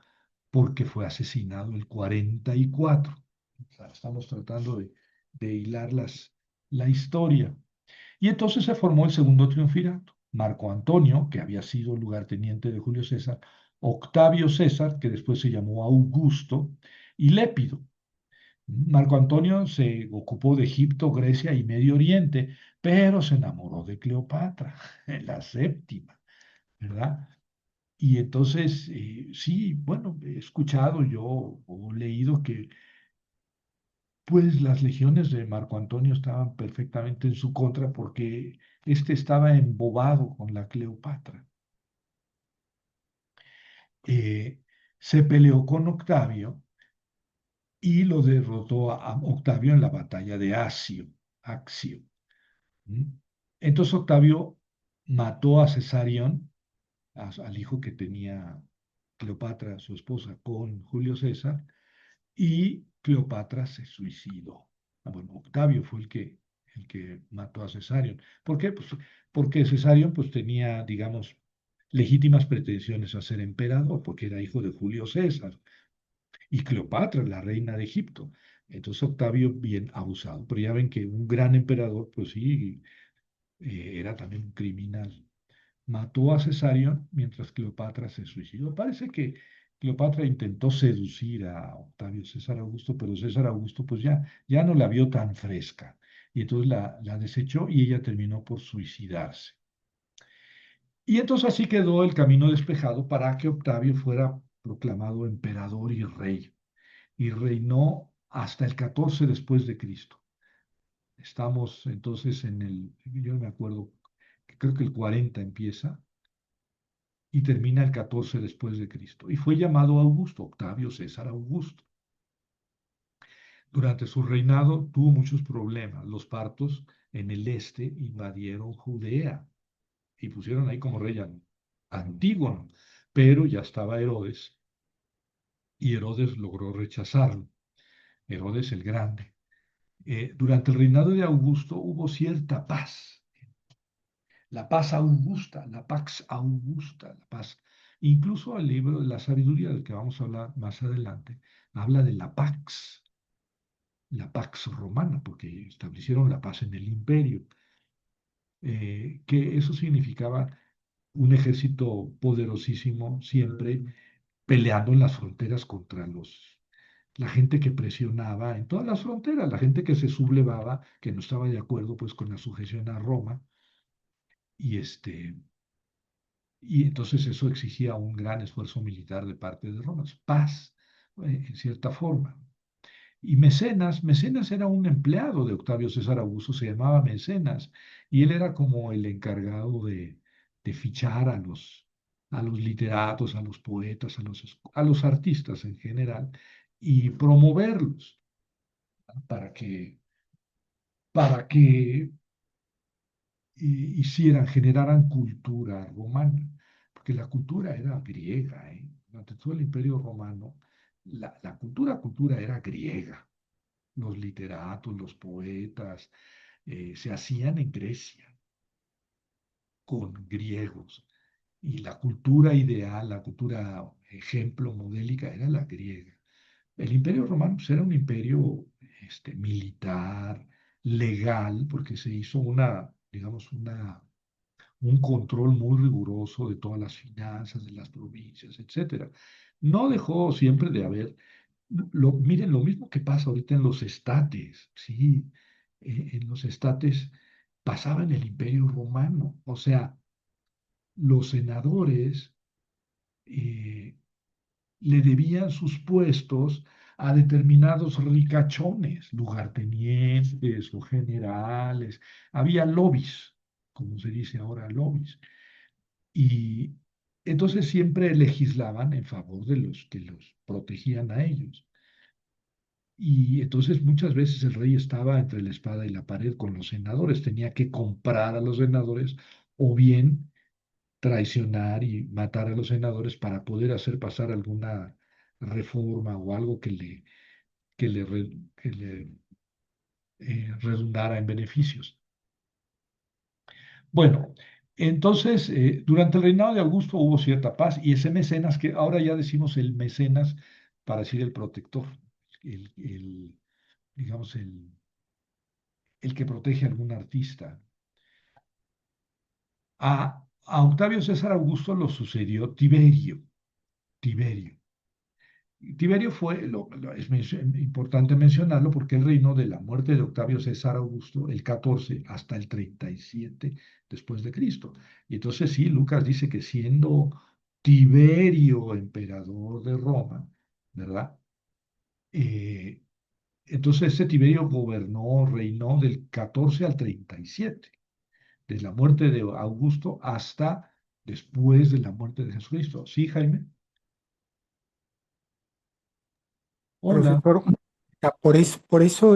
porque fue asesinado el 44. O sea, estamos tratando de hilar la historia. Y entonces se formó el segundo triunvirato. Marco Antonio, que había sido lugarteniente de Julio César, Octavio César, que después se llamó Augusto, y Lépido. Marco Antonio se ocupó de Egipto, Grecia y Medio Oriente, pero se enamoró de Cleopatra, la séptima, ¿verdad? Y entonces, sí, bueno, he escuchado yo o leído que pues las legiones de Marco Antonio estaban perfectamente en su contra porque este estaba embobado con la Cleopatra. Eh, Se peleó con Octavio y lo derrotó a Octavio en la batalla de Accio. ¿Mm? Entonces Octavio mató a Cesarión, al hijo que tenía Cleopatra, su esposa, con Julio César, y Cleopatra se suicidó. Bueno, Octavio fue el que mató a Cesarion. ¿Por qué? Pues porque Cesarion pues tenía, digamos, legítimas pretensiones a ser emperador, porque era hijo de Julio César y Cleopatra, la reina de Egipto. Entonces Octavio bien abusado, pero ya ven que un gran emperador, pues sí, era también un criminal. Mató a Cesarion mientras Cleopatra se suicidó. Parece que Cleopatra intentó seducir a Octavio César Augusto, pero César Augusto pues ya no la vio tan fresca y entonces la desechó y ella terminó por suicidarse. Y entonces así quedó el camino despejado para que Octavio fuera proclamado emperador y rey. Y reinó hasta el 14 después de Cristo. Estamos entonces yo me acuerdo, creo que el 40 empieza y termina el 14 después de Cristo. Y fue llamado Augusto, Octavio César Augusto. Durante su reinado tuvo muchos problemas. Los partos en el este invadieron Judea y pusieron ahí como rey a Antígono, pero ya estaba Herodes y Herodes logró rechazarlo. Herodes el Grande. Durante el reinado de Augusto hubo cierta paz, la paz augusta, la pax augusta, la paz. Incluso el libro de la sabiduría, del que vamos a hablar más adelante, habla de la pax romana, porque establecieron la paz en el imperio, que eso significaba un ejército poderosísimo siempre peleando en las fronteras contra la gente que presionaba en todas las fronteras, la gente que se sublevaba, que no estaba de acuerdo pues con la sujeción a Roma, y y entonces eso exigía un gran esfuerzo militar de parte de Roma, paz, en cierta forma. Y Mecenas era un empleado de Octavio César Augusto, se llamaba Mecenas, y él era como el encargado de fichar a los literatos, a los poetas, a los artistas en general, y promoverlos para para que generaran cultura romana, porque la cultura era griega, ¿eh? Durante todo el Imperio Romano, la cultura era griega. Los literatos, los poetas, se hacían en Grecia con griegos. Y la cultura ideal, la cultura ejemplo, modélica, era la griega. El Imperio Romano pues, era un imperio militar, legal, porque se hizo digamos, un control muy riguroso de todas las finanzas de las provincias, etcétera. No dejó siempre de haber, miren, lo mismo que pasa ahorita en los estates, ¿sí? En los estates pasaba en el Imperio Romano, o sea, los senadores eh, le debían sus puestos a determinados ricachones, lugartenientes o generales. Había lobbies, como se dice ahora, lobbies. Y entonces siempre legislaban en favor de los que los protegían a ellos. Y entonces muchas veces el rey estaba entre la espada y la pared con los senadores, tenía que comprar a los senadores o bien traicionar y matar a los senadores para poder hacer pasar alguna reforma o algo que le redundara en beneficios. Bueno, entonces, durante el reinado de Augusto hubo cierta paz y ese mecenas, que ahora ya decimos el mecenas para decir el protector, el, digamos, el que protege a algún artista. A Octavio César Augusto lo sucedió Tiberio. Tiberio. Tiberio fue, importante mencionarlo porque él reinó de la muerte de Octavio César Augusto el 14 hasta el 37 después de Cristo. Y entonces sí, Lucas dice que siendo Tiberio emperador de Roma, ¿verdad? Eh, entonces ese Tiberio reinó del 14 al 37, desde la muerte de Augusto hasta después de la muerte de Jesucristo. ¿Sí, Jaime? Hola. Profesor, por eso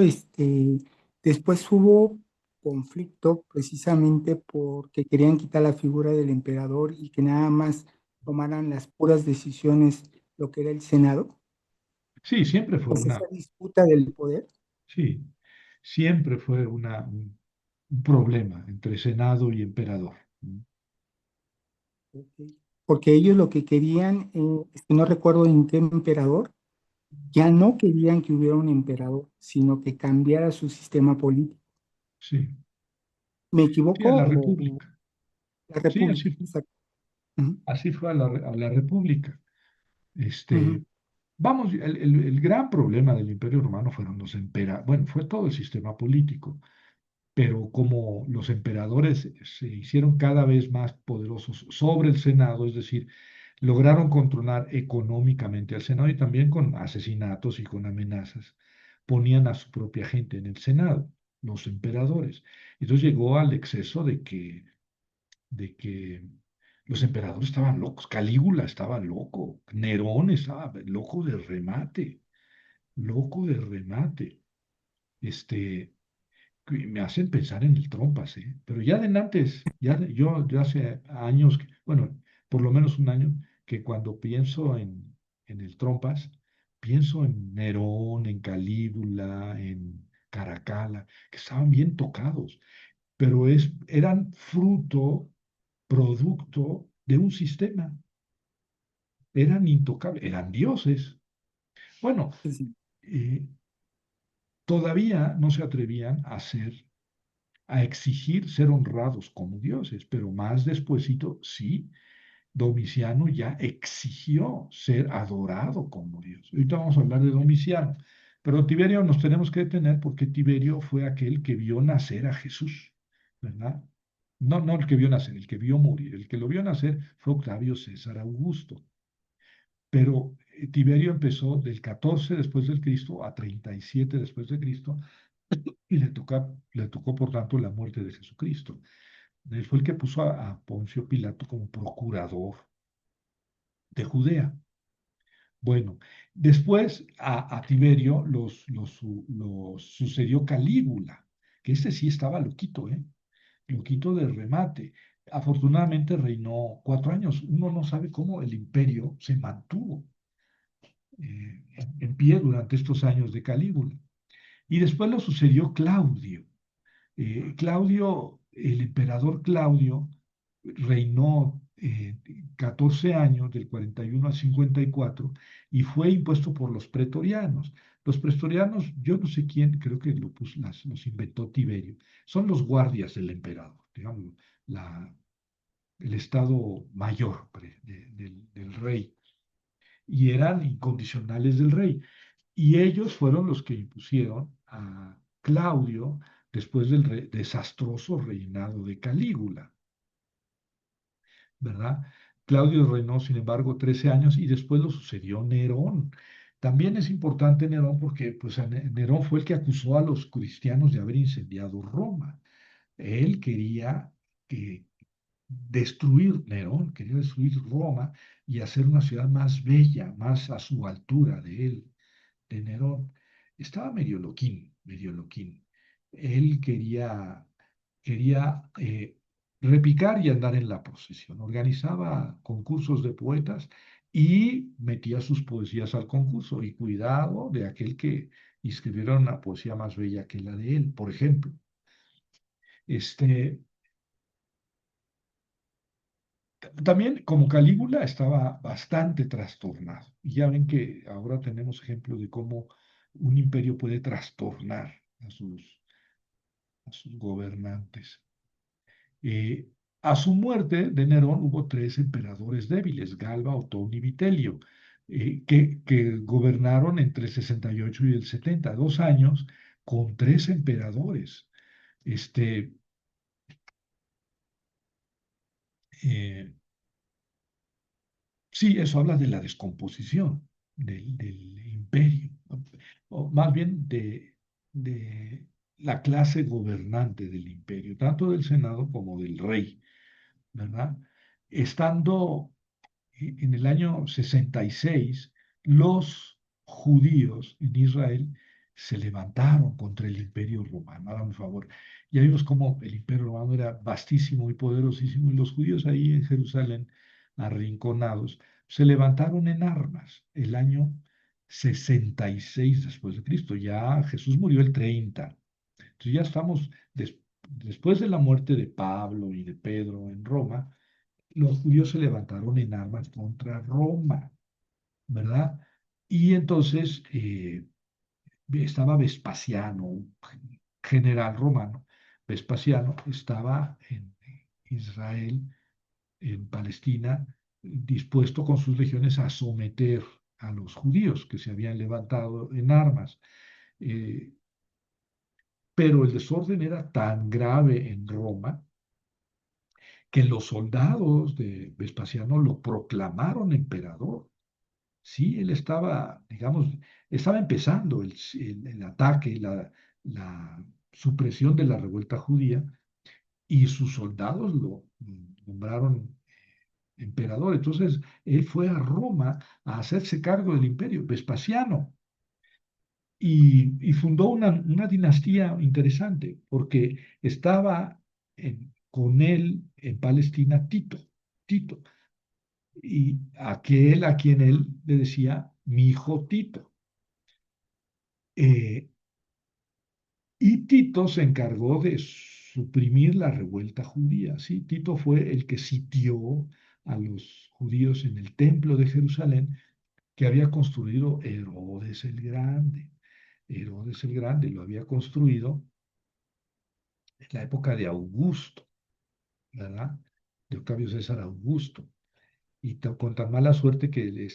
después hubo conflicto precisamente porque querían quitar la figura del emperador y que nada más tomaran las puras decisiones lo que era el Senado. Sí, siempre fue Pues esa una, disputa del poder. sí. Siempre fue un problema entre Senado y emperador. Ok. Porque ellos lo que querían, es que no recuerdo en qué emperador, ya no querían que hubiera un emperador, sino que cambiara su sistema político. Sí, ¿Me sí, a equivoco? la O República. la Sí, República, exacto. Ujú, así fue a la República. ujú, Este, vamos, el gran problema del Imperio Romano fueron los emperadores, bueno, fue todo el sistema político, pero como los emperadores se hicieron cada vez más poderosos sobre el Senado, es decir, lograron controlar económicamente al Senado y también con asesinatos y con amenazas, ponían a su propia gente en el Senado, los emperadores. Entonces llegó al exceso de que los emperadores estaban locos, Calígula estaba loco, Nerón estaba loco de remate. Este, que me hacen pensar en el trompas, ¿eh? Pero ya de antes, yo ya hace años, bueno, por lo menos un año, que cuando pienso en el trompas, pienso en Nerón, en Calígula, en Caracalla, que estaban bien tocados, pero eran fruto, producto de un sistema, eran intocables, eran dioses. Bueno, sí, sí, eh, todavía no se atrevían a exigir ser honrados como dioses, pero más despuesito, sí, Domiciano ya exigió ser adorado como Dios. Ahorita vamos a hablar de Domiciano, pero Tiberio nos tenemos que detener porque Tiberio fue aquel que vio nacer a Jesús, ¿verdad? No, no el que vio nacer, el que vio morir. El que lo vio nacer fue Octavio César Augusto. Pero Tiberio empezó del 14 después del Cristo a 37 después de Cristo y le tocó por tanto la muerte de Jesucristo. Él fue el que puso a Poncio Pilato como procurador de Judea. Bueno, después a Tiberio los sucedió Calígula, que este sí estaba loquito, ¿eh? Loquito de remate. Afortunadamente reinó 4 años. Uno no sabe cómo el imperio se mantuvo en pie durante estos años de Calígula. Y después lo sucedió Claudio. Claudio, el emperador Claudio, reinó 14 años, del 41 al 54, y fue impuesto por los pretorianos. Los pretorianos, yo no sé quién, creo que los inventó Tiberio, son los guardias del emperador, digamos, la, el estado mayor del rey, y eran incondicionales del rey. Y ellos fueron los que impusieron a Claudio después del desastroso reinado de Calígula, ¿verdad? Claudio reinó, sin embargo, 13 años y después lo sucedió Nerón. También es importante Nerón porque pues, Nerón fue el que acusó a los cristianos de haber incendiado Roma. Él quería que Nerón quería destruir Roma y hacer una ciudad más bella, más a su altura de Nerón. Estaba medio loquín, medio loquín. Él quería repicar y andar en la procesión. Organizaba concursos de poetas y metía sus poesías al concurso. Y cuidado de aquel que escribiera una poesía más bella que la de él, por ejemplo. Este, También como Calígula estaba bastante trastornado. Y ya ven que ahora tenemos ejemplo de cómo un imperio puede trastornar a sus gobernantes. Eh, a su muerte de Nerón hubo tres emperadores débiles, Galba, Otón y Vitelio, que gobernaron entre el 68 y el 70, 2 años con tres emperadores. Este, eh, Sí, eso habla de la descomposición del imperio, ¿no? O más bien de la clase gobernante del imperio, tanto del Senado como del rey, ¿verdad? Estando en el año 66, los judíos en Israel se levantaron contra el imperio romano. Háganme favor. Ya vimos cómo el imperio romano era vastísimo y poderosísimo, y los judíos ahí en Jerusalén, arrinconados, se levantaron en armas el año 66 después de Cristo. Ya Jesús murió el 30. Entonces ya estamos, después de la muerte de Pablo y de Pedro en Roma, los judíos se levantaron en armas contra Roma, ¿verdad? Y entonces estaba Vespasiano, un general romano. Vespasiano estaba en Israel, en Palestina, dispuesto con sus legiones a someter a los judíos que se habían levantado en armas. Eh, pero el desorden era tan grave en Roma que los soldados de Vespasiano lo proclamaron emperador. Sí, él estaba, digamos, estaba empezando el ataque, la supresión de la revuelta judía, y sus soldados lo nombraron emperador. Entonces, él fue a Roma a hacerse cargo del imperio, Vespasiano, y fundó una dinastía interesante, porque estaba con él en Palestina Tito, y aquel a quien él le decía mi hijo Tito. Eh, y Tito se encargó de suprimir la revuelta judía. ¿Sí? Tito fue el que sitió a los judíos en el templo de Jerusalén que había construido Herodes el Grande. Herodes el Grande lo había construido en la época de Augusto, ¿verdad? De Octavio César Augusto. Y con tan mala suerte que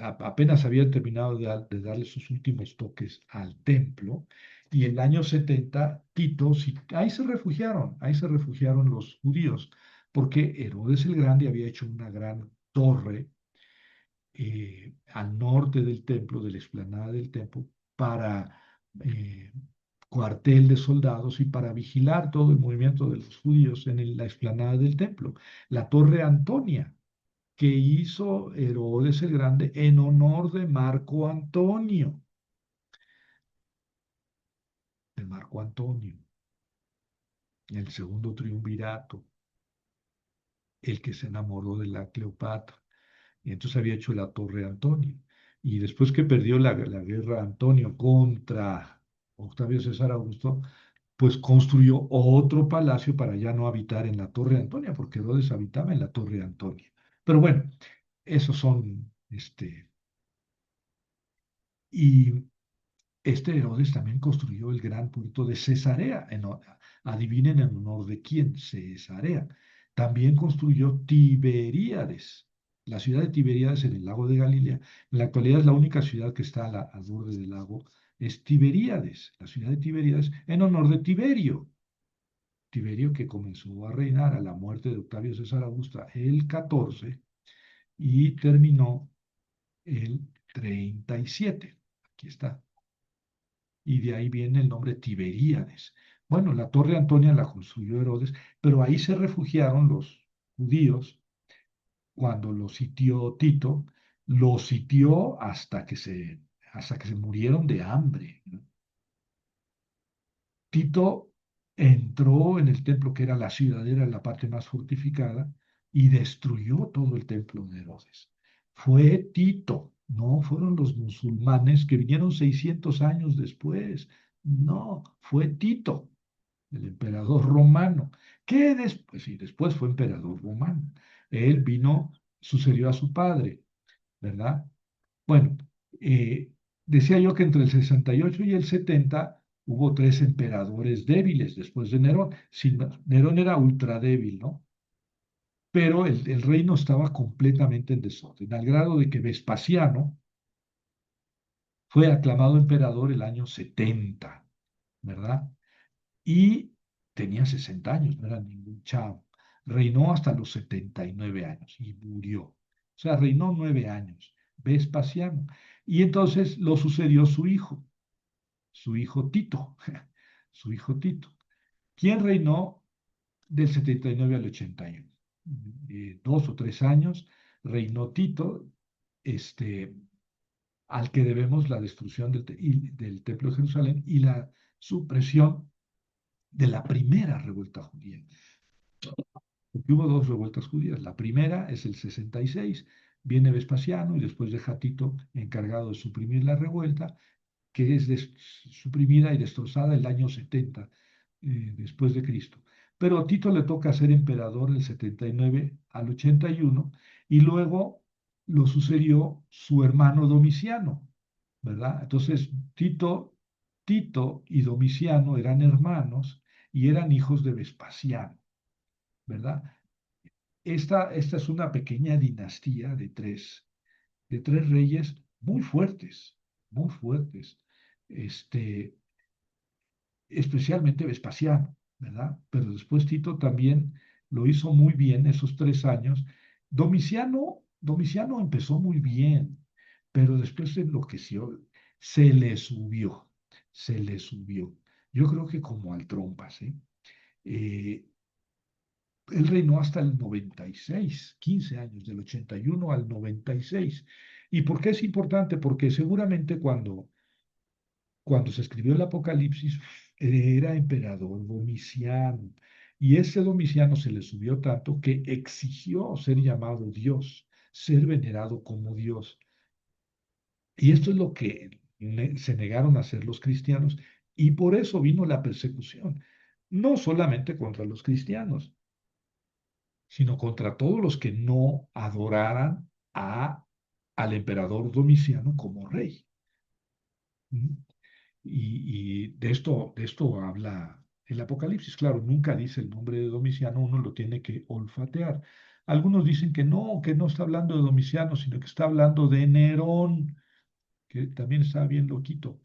apenas habían terminado de darle sus últimos toques al templo. Y el año 70 Tito, ahí se refugiaron los judíos, porque Herodes el Grande había hecho una gran torre al norte del templo, de la explanada del templo, para eh, cuartel de soldados y para vigilar todo el movimiento de los judíos en la explanada del templo. La Torre Antonia, que hizo Herodes el Grande en honor de Marco Antonio, de Marco Antonio, el segundo triunvirato, el que se enamoró de la Cleopatra. Y entonces había hecho la Torre Antonio. Y después que perdió la guerra Antonio contra Octavio César Augusto, pues construyó otro palacio para ya no habitar en la Torre Antonia, porque Herodes habitaba en la Torre Antonia. Pero bueno, esos son, y este Herodes también construyó el gran puerto de Cesarea. Adivinen en honor de quién, Cesarea. También construyó Tiberíades, la ciudad de Tiberíades en el lago de Galilea. En la actualidad es la única ciudad que está al borde del lago, es Tiberíades, la ciudad de Tiberíades, en honor de Tiberio. Tiberio que comenzó a reinar a la muerte de Octavio César Augusto el 14 y terminó el 37. Aquí está, y de ahí viene el nombre Tiberíades. Bueno, la Torre Antonia la construyó Herodes, pero ahí se refugiaron los judíos cuando lo sitió Tito, lo sitió hasta que se murieron de hambre, ¿no? Tito entró en el templo que era la ciudadela, la parte más fortificada, y destruyó todo el templo de Herodes. Fue Tito, no fueron los musulmanes que vinieron 600 años después. No, fue Tito, el emperador romano, que después, y después fue emperador romano. Él vino, sucedió a su padre, ¿verdad? Bueno, eh, decía yo que entre el 68 y el 70 hubo tres emperadores débiles después de Nerón. Nerón era ultra débil, ¿no? Pero el reino estaba completamente en desorden, al grado de que Vespasiano fue aclamado emperador el año 70, ¿verdad? Y tenía 60 años, no era ningún chavo. Reinó hasta los 79 años y murió. O sea, reinó 9 años, Vespasiano. Y entonces lo sucedió su hijo Tito, su hijo Tito, quien reinó del 79 al 81. 2 o 3 años reinó Tito, este, al que debemos la destrucción del Templo de Jerusalén y la supresión de la primera revuelta judía. Porque hubo dos revueltas judías. La primera es el 66, viene Vespasiano y después deja a Tito encargado de suprimir la revuelta. que es suprimida y destrozada el año 70 después de Cristo. Pero a Tito le toca ser emperador del 79 al 81 y luego lo sucedió su hermano Domiciano, ¿verdad? Entonces Tito y Domiciano eran hermanos y eran hijos de Vespasiano, ¿verdad? Esta es una pequeña dinastía de tres reyes muy fuertes, este, especialmente Vespasiano, ¿verdad? Pero después Tito también lo hizo muy bien esos 3 años. Domiciano empezó muy bien, pero después se enloqueció, se le subió, se le subió. Yo creo que como al trompas, ¿eh? Eh, Él reinó hasta el 96, 15 años, del 81 al 96. ¿Y por qué es importante? Porque seguramente cuando se escribió el Apocalipsis era emperador Domiciano. Y ese Domiciano se le subió tanto que exigió ser llamado Dios, ser venerado como Dios. Y esto es lo que se negaron a hacer los cristianos. Y por eso vino la persecución, no solamente contra los cristianos, sino contra todos los que no adoraran al emperador Domiciano como rey. ¿Mm? Y de esto habla el Apocalipsis. Claro, nunca dice el nombre de Domiciano, uno lo tiene que olfatear. Algunos dicen que no está hablando de Domiciano, sino que está hablando de Nerón, que también está bien loquito.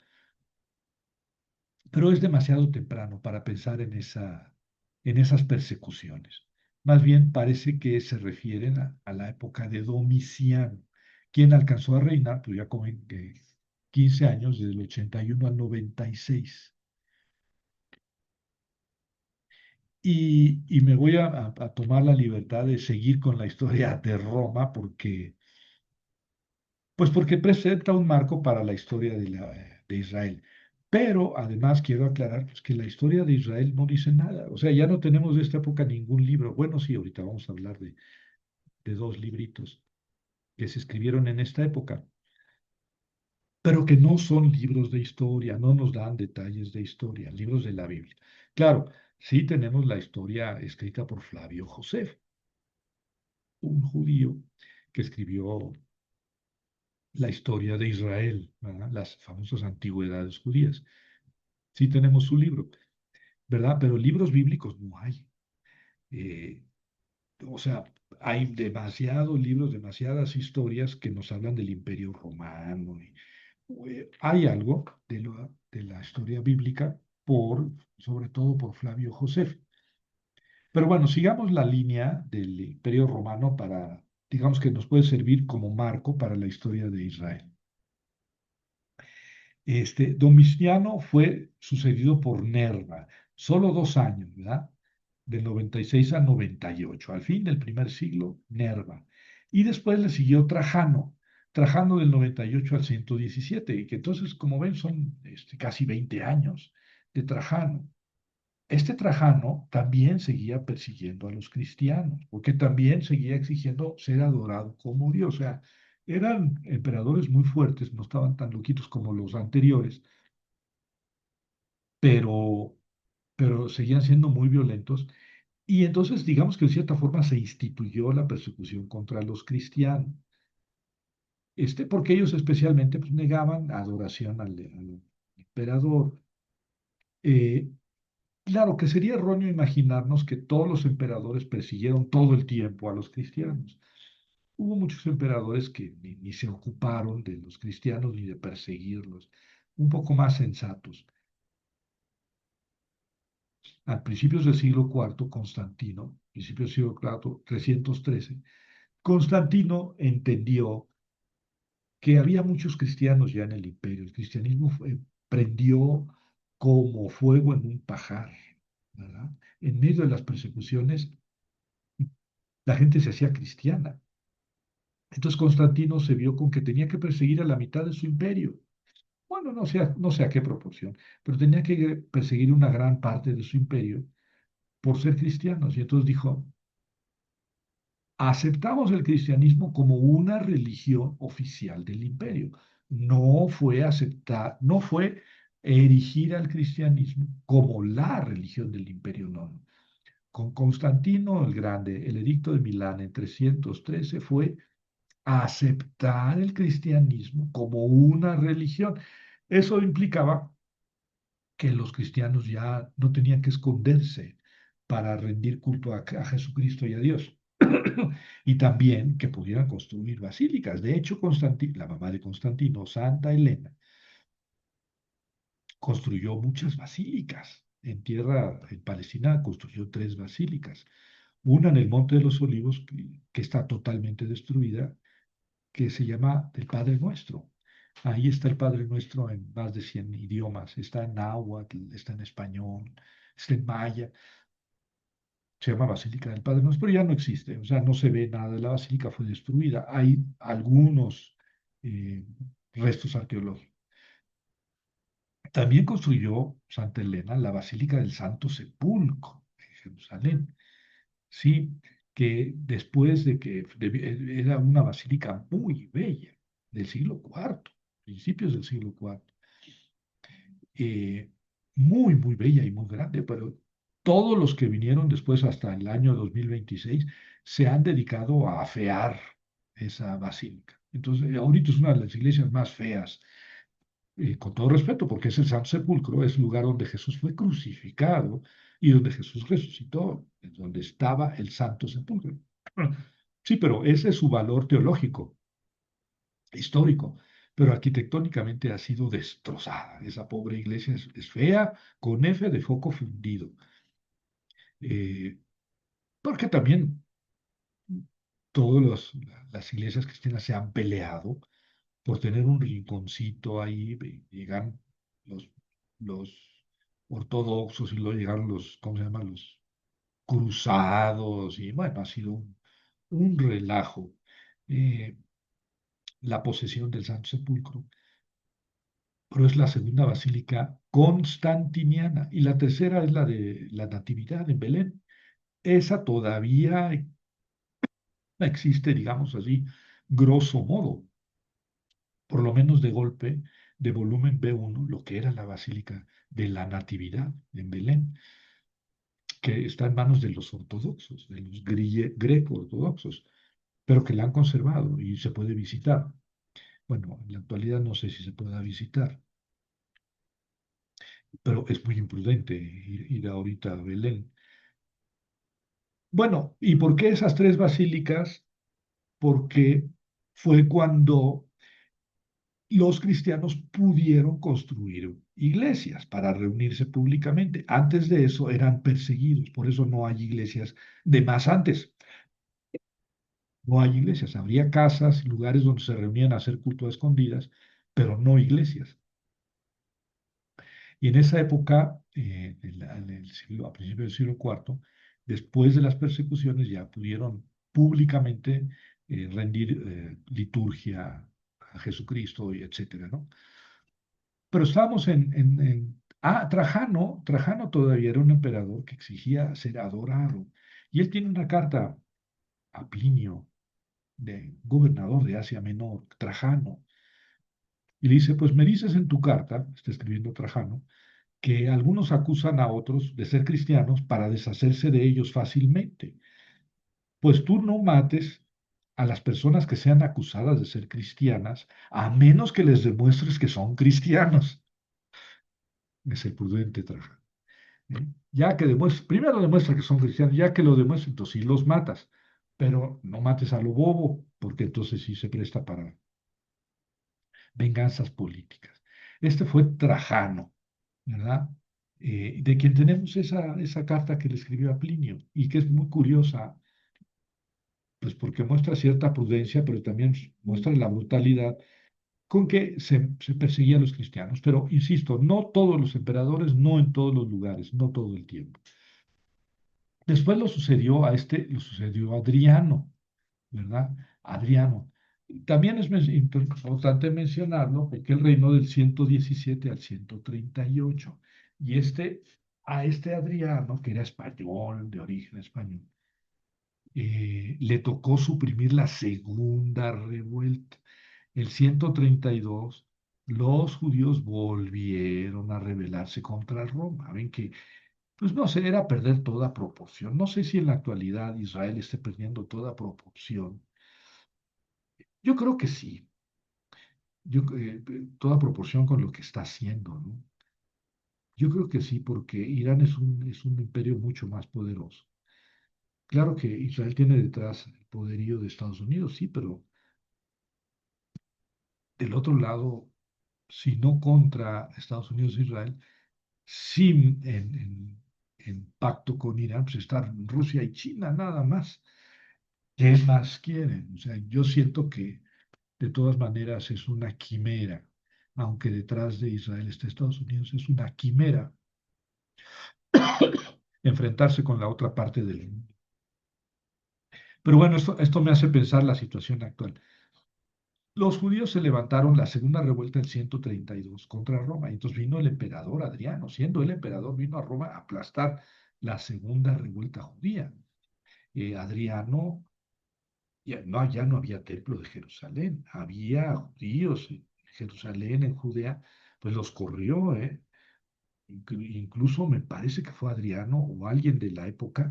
Pero es demasiado temprano para pensar en esas persecuciones. Más bien parece que se refieren a la época de Domiciano, quien alcanzó a reinar, pues ya como en 15 años, desde el 81 al 96. Y me voy a tomar la libertad de seguir con la historia de Roma porque presenta un marco para la historia de Israel. Pero además quiero aclarar pues, que la historia de Israel no dice nada. O sea, ya no tenemos de esta época ningún libro. Bueno, sí, ahorita vamos a hablar de dos libritos que se escribieron en esta época, pero que no son libros de historia, no nos dan detalles de historia, libros de la Biblia. Claro, sí tenemos la historia escrita por Flavio Josefo, un judío que escribió la historia de Israel, ¿verdad? Las famosas antigüedades judías. Sí tenemos su libro, ¿verdad? Pero libros bíblicos no hay. Eh, o sea, hay demasiados libros, demasiadas historias que nos hablan del Imperio Romano. Hay algo de la historia bíblica, sobre todo por Flavio Josefo. Pero bueno, sigamos la línea del Imperio Romano digamos que nos puede servir como marco para la historia de Israel. Domiciano fue sucedido por Nerva, solo 2 años, ¿verdad? Del 96 al 98, al fin del primer siglo, Nerva. Y después le siguió Trajano del 98 al 117, y que entonces, como ven, son casi 20 años de Trajano. Este Trajano también seguía persiguiendo a los cristianos, porque también seguía exigiendo ser adorado como Dios. O sea, eran emperadores muy fuertes, no estaban tan loquitos como los anteriores, pero, pero seguían siendo muy violentos. Y entonces, digamos que de cierta forma se instituyó la persecución contra los cristianos, porque ellos especialmente pues, negaban adoración al emperador. Eh, Claro que sería erróneo imaginarnos que todos los emperadores persiguieron todo el tiempo a los cristianos. Hubo muchos emperadores que ni se ocuparon de los cristianos ni de perseguirlos, un poco más sensatos. A principios del siglo IV, Constantino, principios del siglo IV, 313, Constantino entendió que había muchos cristianos ya en el imperio. El cristianismo prendió como fuego en un pajar, ¿verdad? En medio de las persecuciones la gente se hacía cristiana. Entonces Constantino se vio con que tenía que perseguir a la mitad de su imperio. Bueno, no sé a qué proporción, pero tenía que perseguir una gran parte de su imperio por ser cristianos. Y entonces dijo, aceptamos el cristianismo como una religión oficial del imperio. no fue aceptar, no fue erigir al cristianismo como la religión del imperio, no. Con Constantino el Grande, el edicto de Milán en 313 fue aceptar el cristianismo como una religión. Eso implicaba que los cristianos ya no tenían que esconderse para rendir culto a Jesucristo y a Dios. Y también que pudieran construir basílicas. De hecho, la mamá de Constantino, Santa Elena, construyó muchas basílicas. En Palestina, construyó tres basílicas. Una en el Monte de los Olivos, que está totalmente destruida, que se llama el Padre Nuestro. Ahí está el Padre Nuestro en más de 100 idiomas. Está en náhuatl, está en español, está en maya. Se llama Basílica del Padre Nuestro, pero ya no existe. O sea, no se ve nada de la basílica, fue destruida. Hay algunos eh, restos arqueológicos. También construyó Santa Elena la Basílica del Santo Sepulcro en Jerusalén. Sí, que después de que era una basílica muy bella, del siglo IV, principios del siglo IV, eh, muy, muy bella y muy grande, pero todos los que vinieron después hasta el año 2026 se han dedicado a afear esa basílica. Entonces, ahorita es una de las iglesias más feas, con todo respeto, porque es el Santo Sepulcro, es el lugar donde Jesús fue crucificado y donde Jesús resucitó, es donde estaba el Santo Sepulcro. Sí, pero ese es su valor teológico, histórico, pero arquitectónicamente ha sido destrozada. Esa pobre iglesia es fea, con F de foco fundido. Eh, Porque también todas las iglesias cristianas se han peleado por tener un rinconcito ahí, llegan los, los ortodoxos y luego llegaron los, ¿cómo se llama? Los cruzados y bueno, ha sido un relajo. Eh, la posesión del Santo Sepulcro, pero es la segunda basílica constantiniana y la tercera es la de la Natividad en Belén. Esa todavía existe, digamos así, grosso modo, por lo menos de golpe, de volumen B1, lo que era la Basílica de la Natividad en Belén, que está en manos de los ortodoxos, de los greco-ortodoxos, pero que la han conservado y se puede visitar. Bueno, en la actualidad no sé si se pueda visitar, pero es muy imprudente ir ahorita a Belén. Bueno, ¿y por qué esas tres basílicas? Porque fue cuando los cristianos pudieron construir iglesias para reunirse públicamente. Antes de eso eran perseguidos, por eso no hay iglesias de más antes. No hay iglesias, habría casas, lugares donde se reunían a hacer culto a escondidas, pero no iglesias. Y en esa época, a principios del siglo IV, después de las persecuciones, ya pudieron públicamente rendir liturgia a Jesucristo y etcétera, ¿no? Pero estábamos Trajano todavía era un emperador que exigía ser adorado. Y él tiene una carta a Plinio, de gobernador de Asia Menor, Trajano, y le dice, pues me dices en tu carta, está escribiendo Trajano, que algunos acusan a otros de ser cristianos para deshacerse de ellos fácilmente. Pues tú no mates a las personas que sean acusadas de ser cristianas, a menos que les demuestres que son cristianos. Es el prudente Trajano. ¿Eh? Ya que demuestres, primero demuestra que son cristianos, ya que lo demuestres, entonces sí los matas, pero no mates a lo bobo, porque entonces sí se presta para venganzas políticas. Este fue Trajano, ¿verdad? De quien tenemos esa carta que le escribió a Plinio y que es muy curiosa, pues porque muestra cierta prudencia, pero también muestra la brutalidad con que se perseguía a los cristianos. Pero, insisto, no todos los emperadores, no en todos los lugares, no todo el tiempo. Después lo sucedió a Adriano, ¿verdad? Adriano. También es importante mencionarlo, que él reinó del 117 al 138. Y a este Adriano, que era español, de origen español, le tocó suprimir la segunda revuelta. el 132, los judíos volvieron a rebelarse contra Roma. Ven que, pues no sé, era perder toda proporción. No sé si en la actualidad Israel esté perdiendo toda proporción. Yo creo que sí, toda proporción con lo que está haciendo, ¿no? Yo creo que sí, porque Irán es un imperio mucho más poderoso. Claro que Israel tiene detrás el poderío de Estados Unidos, sí, pero del otro lado, si no contra Estados Unidos e Israel, sí en pacto con Irán, pues están Rusia y China nada más. ¿Qué más quieren? O sea, yo siento que de todas maneras es una quimera, aunque detrás de Israel esté Estados Unidos, es una quimera enfrentarse con la otra parte del mundo. Pero bueno, esto me hace pensar la situación actual. Los judíos se levantaron la segunda revuelta del 132 contra Roma, y entonces vino el emperador Adriano, siendo el emperador, vino a Roma a aplastar la segunda revuelta judía. Adriano, ya no había templo de Jerusalén, había judíos en Jerusalén, en Judea, pues los corrió, ¿eh? Incluso me parece que fue Adriano o alguien de la época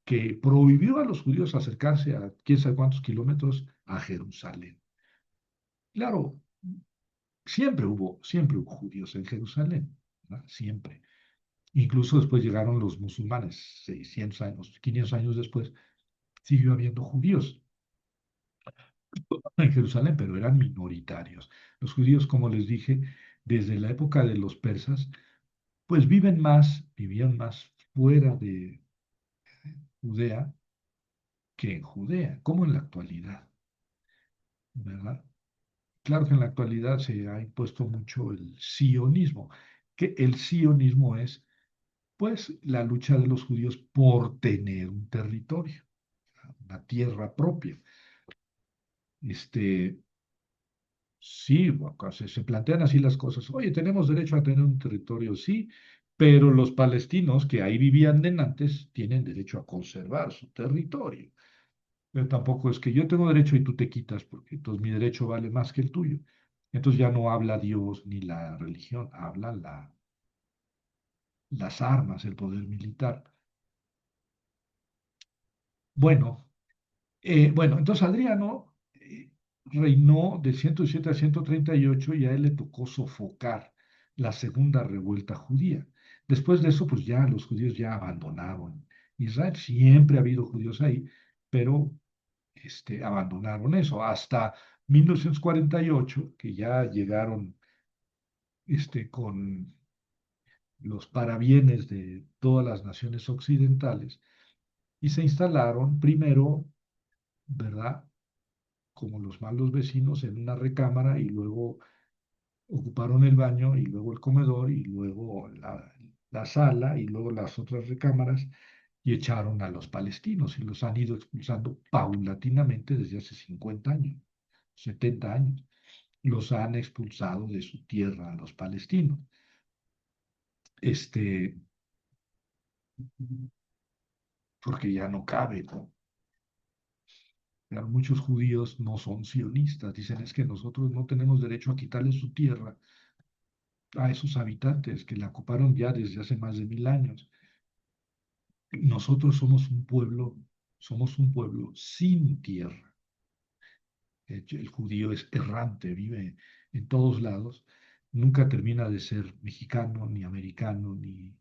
que prohibió a los judíos acercarse a quién sabe cuántos kilómetros a Jerusalén. Claro, siempre hubo judíos en Jerusalén, ¿verdad? Siempre. Incluso después llegaron los musulmanes, 600 años, 500 años después, siguió habiendo judíos en Jerusalén, pero eran minoritarios. Los judíos, como les dije, desde la época de los persas, pues vivían más fuera de Judea que en Judea, como en la actualidad, ¿verdad? Claro que en la actualidad se ha impuesto mucho el sionismo, que el sionismo es, pues, la lucha de los judíos por tener un territorio, una tierra propia. Este, sí, acá se plantean así las cosas. Oye, tenemos derecho a tener un territorio, sí, pero los palestinos que ahí vivían de antes tienen derecho a conservar su territorio. Pero tampoco es que yo tengo derecho y tú te quitas, porque entonces mi derecho vale más que el tuyo. Entonces ya no habla Dios ni la religión, habla las armas, el poder militar. Bueno, bueno, entonces Adriano reinó del 107 al 138 y a él le tocó sofocar la segunda revuelta judía. Después de eso, pues ya los judíos ya abandonaron Israel. Siempre ha habido judíos ahí, pero abandonaron eso. Hasta 1948, que ya llegaron con los parabienes de todas las naciones occidentales y se instalaron primero, ¿verdad? Como los malos vecinos en una recámara y luego ocuparon el baño y luego el comedor y luego la sala y luego las otras recámaras y echaron a los palestinos y los han ido expulsando paulatinamente desde hace 50 años, 70 años. Los han expulsado de su tierra a los palestinos. Este, porque ya no cabe, ¿no? Pero muchos judíos no son sionistas, dicen es que nosotros no tenemos derecho a quitarle su tierra a esos habitantes que la ocuparon ya desde hace más de 1000 años. Nosotros somos un pueblo sin tierra. El judío es errante, vive en todos lados, nunca termina de ser mexicano, ni americano, ni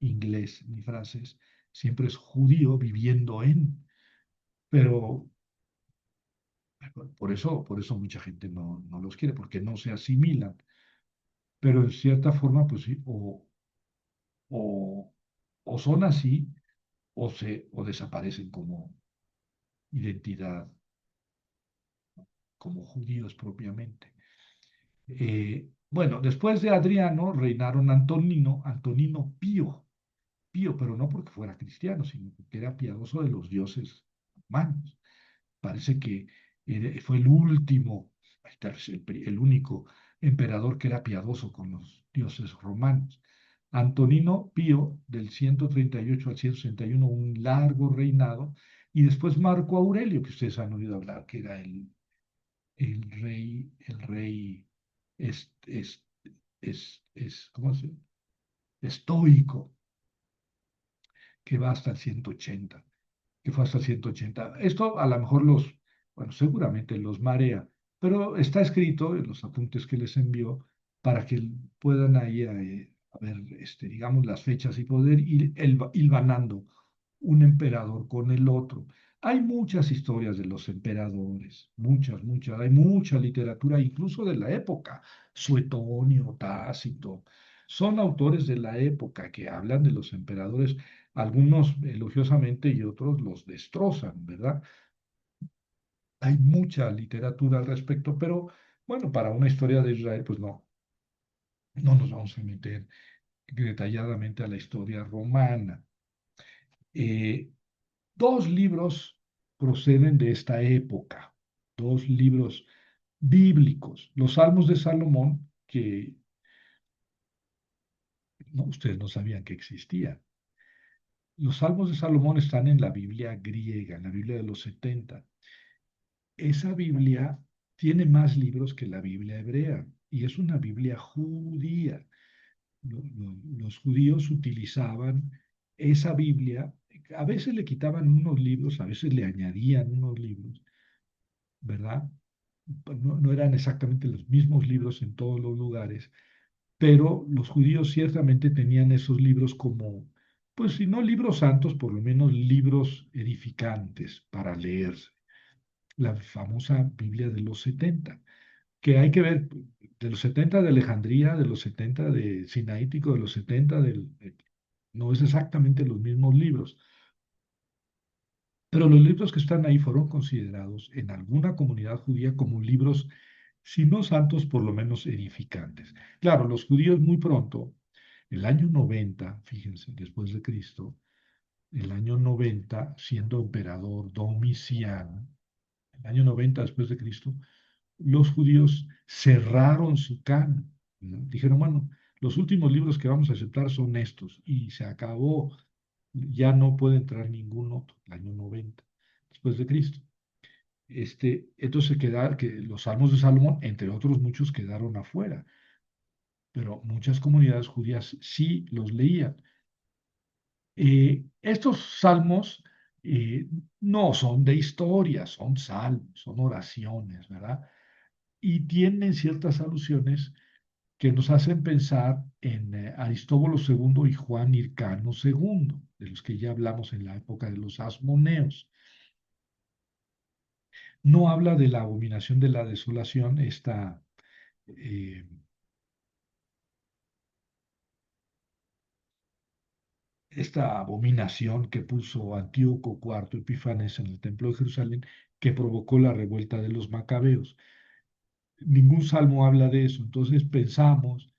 inglés, ni francés, siempre es judío viviendo pero por eso mucha gente no los quiere, porque no se asimilan, pero en cierta forma, pues sí, o, o son así, o desaparecen como identidad, como judíos propiamente. Bueno, después de Adriano reinaron Antonino Pío, pero no porque fuera cristiano, sino porque era piadoso de los dioses romanos. Parece que fue el último, tal vez el único emperador que era piadoso con los dioses romanos. Antonino Pío, del 138 al 161, un largo reinado, y después Marco Aurelio, que ustedes han oído hablar, que era el rey es, ¿cómo se llama? Estoico, que va hasta el 180, que fue hasta el 180. Esto a lo mejor bueno, seguramente los marea, pero está escrito en los apuntes que les envió para que puedan ahí a ver, digamos, las fechas y poder ir hilvanando un emperador con el otro. Hay muchas historias de los emperadores, muchas, muchas. Hay mucha literatura, incluso de la época. Suetonio, Tácito, son autores de la época que hablan de los emperadores, algunos elogiosamente y otros los destrozan, ¿verdad? Hay mucha literatura al respecto, pero bueno, para una historia de Israel, pues no nos vamos a meter detalladamente a la historia romana. Eh, Dos libros proceden de esta época, dos libros bíblicos, los Salmos de Salomón, que ustedes no sabían que existían. Los Salmos de Salomón están en la Biblia griega, en la Biblia de los 70. Esa Biblia tiene más libros que la Biblia hebrea y es una Biblia judía. Los judíos utilizaban esa Biblia, a veces le quitaban unos libros, a veces le añadían unos libros, ¿verdad? No eran exactamente los mismos libros en todos los lugares, pero los judíos ciertamente tenían esos libros como, pues si no libros santos, por lo menos libros edificantes para leerse. La famosa Biblia de los 70, que hay que ver, de los 70 de Alejandría, de los 70 de Sinaítico, de los 70 no es exactamente los mismos libros, pero los libros que están ahí fueron considerados en alguna comunidad judía como libros, si no santos, por lo menos edificantes. Claro, los judíos muy pronto, el año 90, fíjense, después de Cristo, el año 90, siendo emperador Domiciano, el año 90 después de Cristo, los judíos cerraron su canon, ¿no? Dijeron, bueno, los últimos libros que vamos a aceptar son estos, y se acabó, ya no puede entrar ningún otro, el año 90 después de Cristo. Entonces que los salmos de Salomón, entre otros muchos, quedaron afuera, pero muchas comunidades judías sí los leían. Estos salmos no son de historia, son salmos, son oraciones, ¿verdad? Y tienen ciertas alusiones que nos hacen pensar en Aristóbulo II y Juan Hircano II, de los que ya hablamos en la época de los asmoneos. No habla de la abominación de la desolación, eh, esta abominación que puso Antíoco IV Epifanes en el Templo de Jerusalén, que provocó la revuelta de los macabeos. Ningún salmo habla de eso, entonces pensamos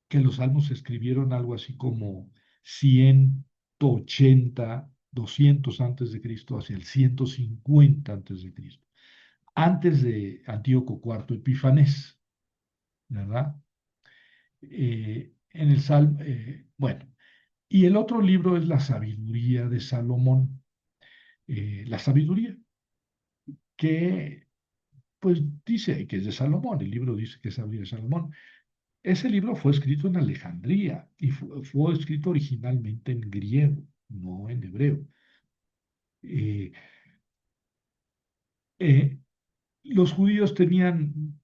que los salmos se escribieron algo así como 180, 200 antes de Cristo, hacia el 150 antes de Cristo, antes de Antíoco IV Epifanes, ¿verdad? Bueno, y el otro libro es la sabiduría de Salomón, la sabiduría que pues dice que es de Salomón, el libro dice que es sabiduría de Salomón. Ese libro fue escrito en Alejandría y fue escrito originalmente en griego, no en hebreo. Eh, eh, los judíos tenían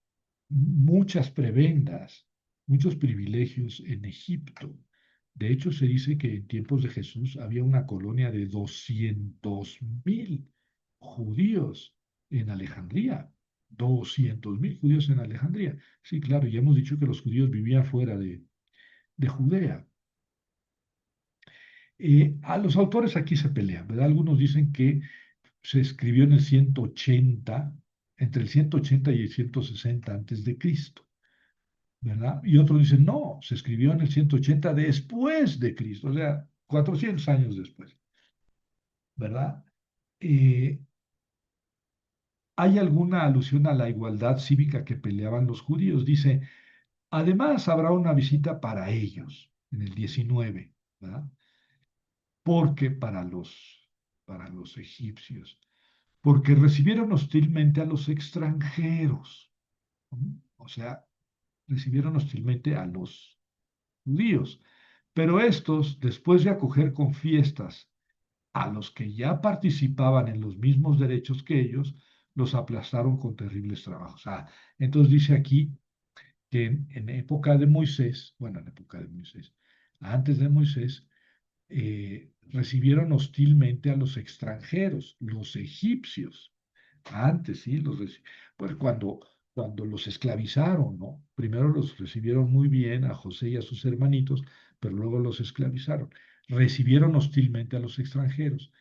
muchas prebendas, muchos privilegios en Egipto. De hecho, se dice que en tiempos de Jesús había una colonia de 200.000 judíos en Alejandría. 200.000 judíos en Alejandría. Sí, claro, ya hemos dicho que los judíos vivían fuera de Judea. A los autores aquí se pelean, ¿verdad? Algunos dicen que se escribió en el 180, entre el 180 y el 160 antes de Cristo, ¿verdad? Y otros dicen, no, se escribió en el 180 después de Cristo, o sea, 400 años después, ¿verdad? Eh, Hay alguna alusión a la igualdad cívica que peleaban los judíos. Dice, además habrá una visita para ellos en el 19, ¿verdad? Porque para los egipcios porque recibieron hostilmente a los extranjeros. ¿No? O sea, recibieron hostilmente a los judíos. Pero estos, después de acoger con fiestas a los que ya participaban en los mismos derechos que ellos, los aplastaron con terribles trabajos. Entonces dice aquí que en época de Moisés, bueno, en época de Moisés, antes de Moisés, recibieron hostilmente a los extranjeros, los egipcios. Antes, sí, pues cuando los esclavizaron, ¿no? Primero los recibieron muy bien a José y a sus hermanitos, pero luego los esclavizaron. Recibieron hostilmente a los extranjeros,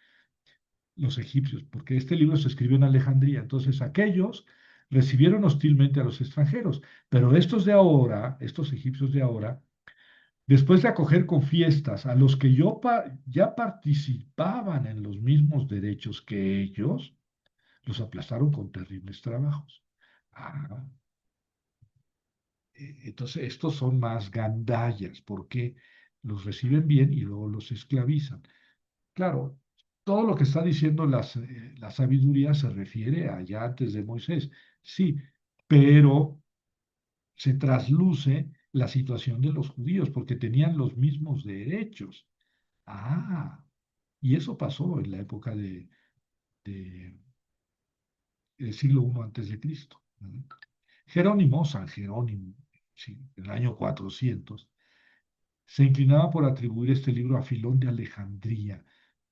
los egipcios, porque este libro se escribió en Alejandría. Entonces, aquellos recibieron hostilmente a los extranjeros, pero estos de ahora, estos egipcios de ahora, después de acoger con fiestas a los que ya participaban en los mismos derechos que ellos, los aplastaron con terribles trabajos. Ah, entonces, estos son más gandallas porque los reciben bien y luego los esclavizan. Claro, todo lo que está diciendo la sabiduría se refiere a allá antes de Moisés, sí, pero se trasluce la situación de los judíos porque tenían los mismos derechos. Ah, y eso pasó en la época de- del siglo I antes de Cristo. ¿No? Jerónimo, San Jerónimo, sí, en el año 400, se inclinaba por atribuir este libro a Filón de Alejandría,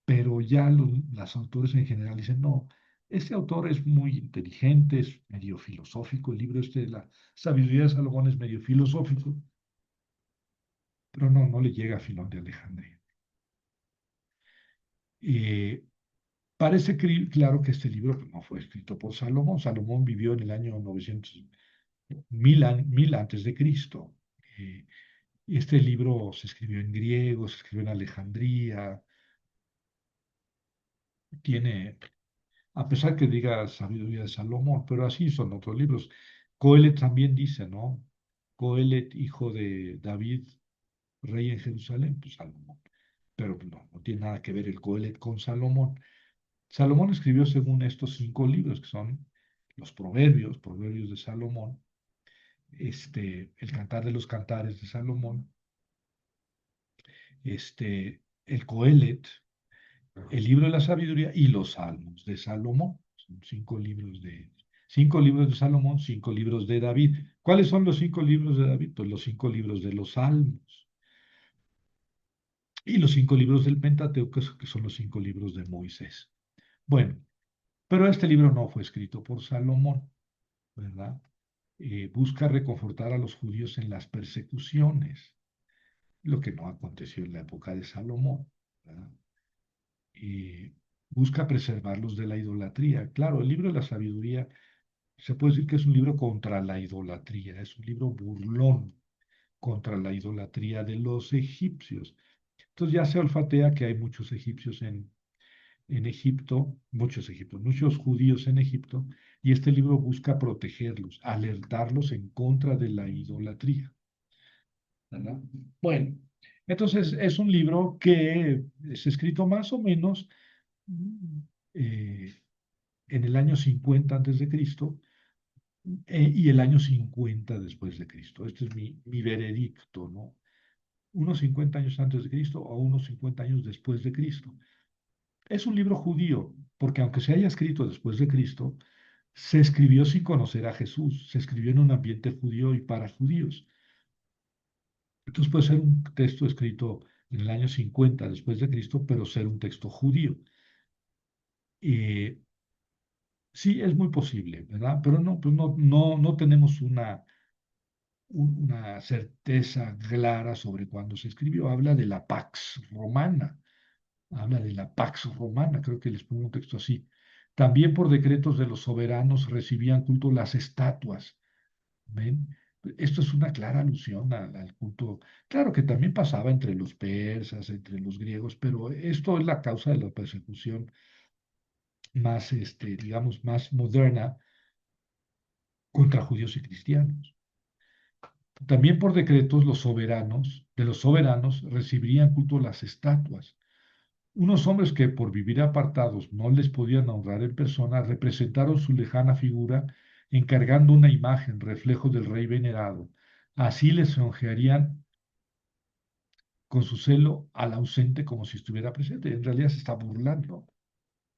pero ya los autores en general dicen, no, este autor es muy inteligente, es medio filosófico, el libro este de la sabiduría de Salomón es medio filosófico, pero no, no le llega a Filón de Alejandría. Eh, Parece claro que este libro pues, no fue escrito por Salomón. Salomón vivió en el año 900, 1000 antes de Cristo. Eh, y este libro se escribió en griego, se escribió en Alejandría, tiene, a pesar que diga sabiduría de Salomón, pero así son otros libros. Coelet también dice, ¿no? Coelet, hijo de David, rey en Jerusalén, pues Salomón. Pero no, no tiene nada que ver el Coelet con Salomón. Salomón escribió según estos 5 libros, que son los Proverbios, Proverbios de Salomón, el Cantar de los Cantares de Salomón, el Coelet, el libro de la sabiduría y los Salmos de Salomón. Son 5 libros de Salomón, 5 libros de David. ¿Cuáles son los 5 libros de David? Pues los 5 libros de los Salmos. Y los 5 libros del Pentateuco, que son los 5 libros de Moisés. Bueno, pero este libro no fue escrito por Salomón, ¿verdad? Busca reconfortar a los judíos en las persecuciones, lo que no aconteció en la época de Salomón, ¿verdad? eh, Busca preservarlos de la idolatría. Claro, el libro de la sabiduría se puede decir que es un libro contra la idolatría, es un libro burlón contra la idolatría de los egipcios. Entonces ya se olfatea que hay muchos egipcios en Egipto, muchos judíos en Egipto, y este libro busca protegerlos, alertarlos en contra de la idolatría, ¿verdad? Bueno, entonces es un libro que es escrito más o menos eh, en el año 50 antes de Cristo y el año 50 después de Cristo. Este es mi veredicto, ¿no? Unos 50 años antes de Cristo o unos 50 años después de Cristo. Es un libro judío, porque aunque se haya escrito después de Cristo, se escribió sin conocer a Jesús, se escribió en un ambiente judío y para judíos. Entonces puede ser un texto escrito en el año 50 después de Cristo, pero ser un texto judío. Eh, sí, es muy posible, ¿verdad? Pero no, pues no tenemos una certeza clara sobre cuándo se escribió. Habla de la Pax Romana, creo que les pongo un texto así. También por decretos de los soberanos recibían culto las estatuas. ¿Ven? Esto es una clara alusión al culto. Claro que también pasaba entre los persas, entre los griegos, pero esto es la causa de la persecución más, digamos, más moderna contra judíos y cristianos. También por decretos de los soberanos recibirían culto las estatuas. Unos hombres que por vivir apartados no les podían honrar en persona, representaron su lejana figura encargando una imagen, reflejo del rey venerado. Así les honrarían con su celo al ausente como si estuviera presente. En realidad se está burlando.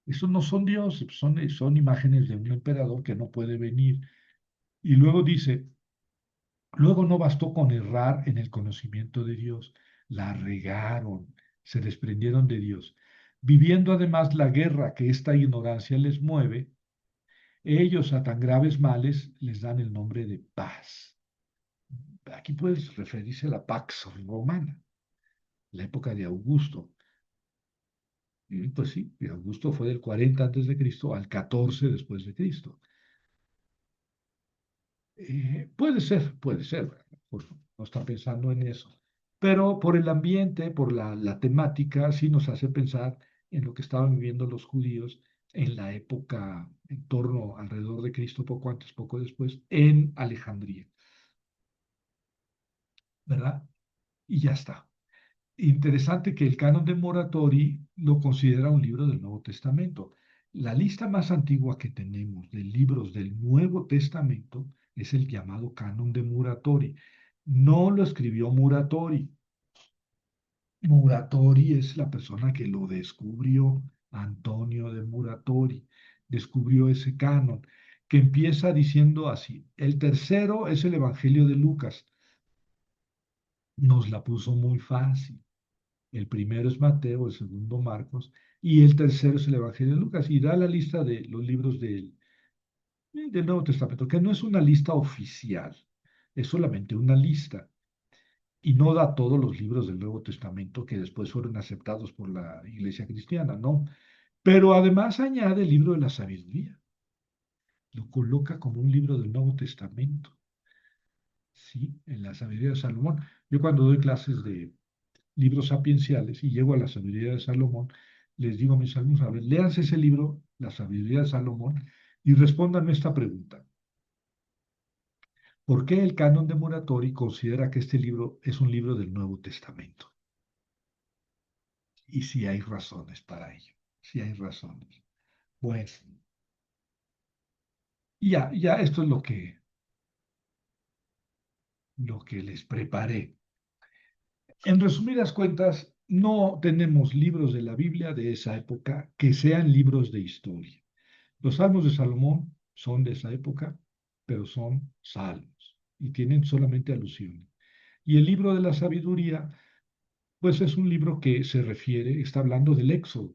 Esos no son dioses, son imágenes de un emperador que no puede venir. Y luego dice, luego no bastó con errar en el conocimiento de Dios, la regaron, se desprendieron de Dios. Viviendo además la guerra que esta ignorancia les mueve, ellos a tan graves males les dan el nombre de paz. Aquí puede referirse a la Pax Romana, la época de Augusto. Y pues sí, Augusto fue del 40 antes de Cristo al 14 después de Cristo. Puede ser, ¿verdad? No está pensando en eso. Pero por el ambiente, por la temática, sí nos hace pensar en lo que estaban viviendo los judíos en la época, en torno, alrededor de Cristo, poco antes, poco después, en Alejandría, ¿verdad? Y ya está. Interesante que el canon de Moratori lo considera un libro del Nuevo Testamento. La lista más antigua que tenemos de libros del Nuevo Testamento es el llamado canon de Muratori. No lo escribió Muratori. Muratori es la persona que lo descubrió, Antonio de Muratori. Descubrió ese canon que empieza diciendo así. El tercero es el Evangelio de Lucas. Nos la puso muy fácil. El primero es Mateo, el segundo Marcos, y el tercero es el Evangelio de Lucas. Y da la lista de los libros del Nuevo Testamento, que no es una lista oficial, es solamente una lista. Y no da todos los libros del Nuevo Testamento que después fueron aceptados por la Iglesia cristiana, no. Pero además añade el libro de la sabiduría. Lo coloca como un libro del Nuevo Testamento, ¿sí? En la sabiduría de Salomón. Yo cuando doy clases de libros sapienciales y llego a la sabiduría de Salomón, les digo a mis alumnos, a ver, léanse ese libro, La sabiduría de Salomón, y respóndanme esta pregunta. ¿Por qué el canon de Muratori considera que este libro es un libro del Nuevo Testamento? Y si hay razones para ello, si hay razones. Pues ya esto es lo que les preparé. En resumidas cuentas, no tenemos libros de la Biblia de esa época que sean libros de historia. Los salmos de Salomón son de esa época, pero son salmos y tienen solamente alusiones. Y el libro de la sabiduría, pues es un libro que se refiere, está hablando del Éxodo,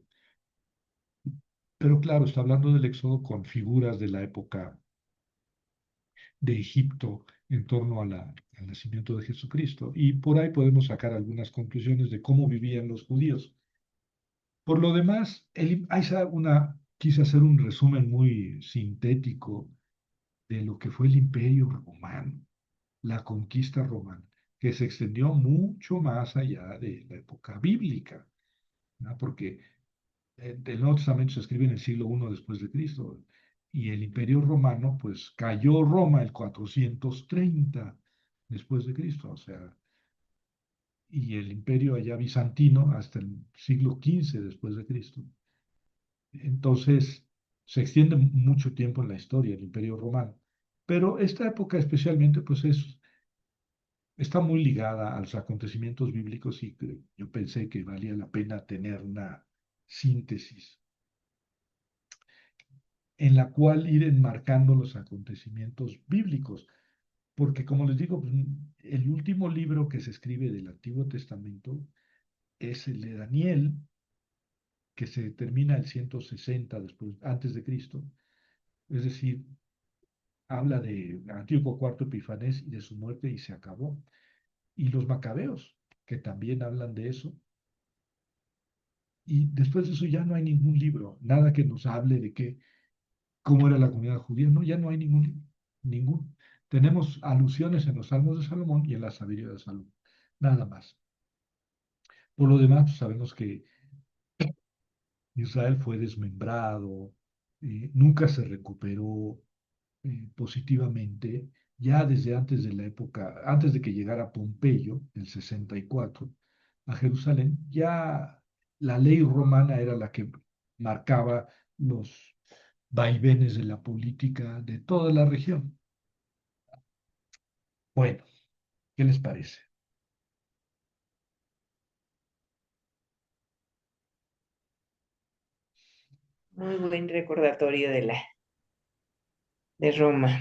pero claro, está hablando del Éxodo con figuras de la época de Egipto en torno al nacimiento de Jesucristo. Y por ahí podemos sacar algunas conclusiones de cómo vivían los judíos. Por lo demás, quise hacer un resumen muy sintético de lo que fue el Imperio Romano, la conquista romana, que se extendió mucho más allá de la época bíblica, ¿no? Porque el Nuevo Testamento se escribe en el siglo I después de Cristo y el Imperio Romano, pues cayó Roma el 430 después de Cristo, o sea, y el Imperio allá bizantino hasta el siglo XV después de Cristo. Entonces, se extiende mucho tiempo en la historia el Imperio Romano. Pero esta época especialmente, pues está muy ligada a los acontecimientos bíblicos y yo pensé que valía la pena tener una síntesis en la cual ir enmarcando los acontecimientos bíblicos. Porque como les digo, pues, el último libro que se escribe del Antiguo Testamento es el de Daniel, que se termina el 160 después, antes de Cristo. Es decir, habla de Antíoco cuarto Epifanes y de su muerte y se acabó. Y los macabeos, que también hablan de eso. Y después de eso ya no hay ningún libro, nada que nos hable de cómo era la comunidad judía. No, ya no hay ningún libro, ningún. Tenemos alusiones en los Salmos de Salomón y en la sabiduría de Salomón, nada más. Por lo demás, pues, sabemos que Israel fue desmembrado, nunca se recuperó positivamente, ya desde antes de la época, antes de que llegara Pompeyo, el 64, a Jerusalén, ya la ley romana era la que marcaba los vaivenes de la política de toda la región. Bueno, ¿qué les parece? Muy buen recordatorio de Roma.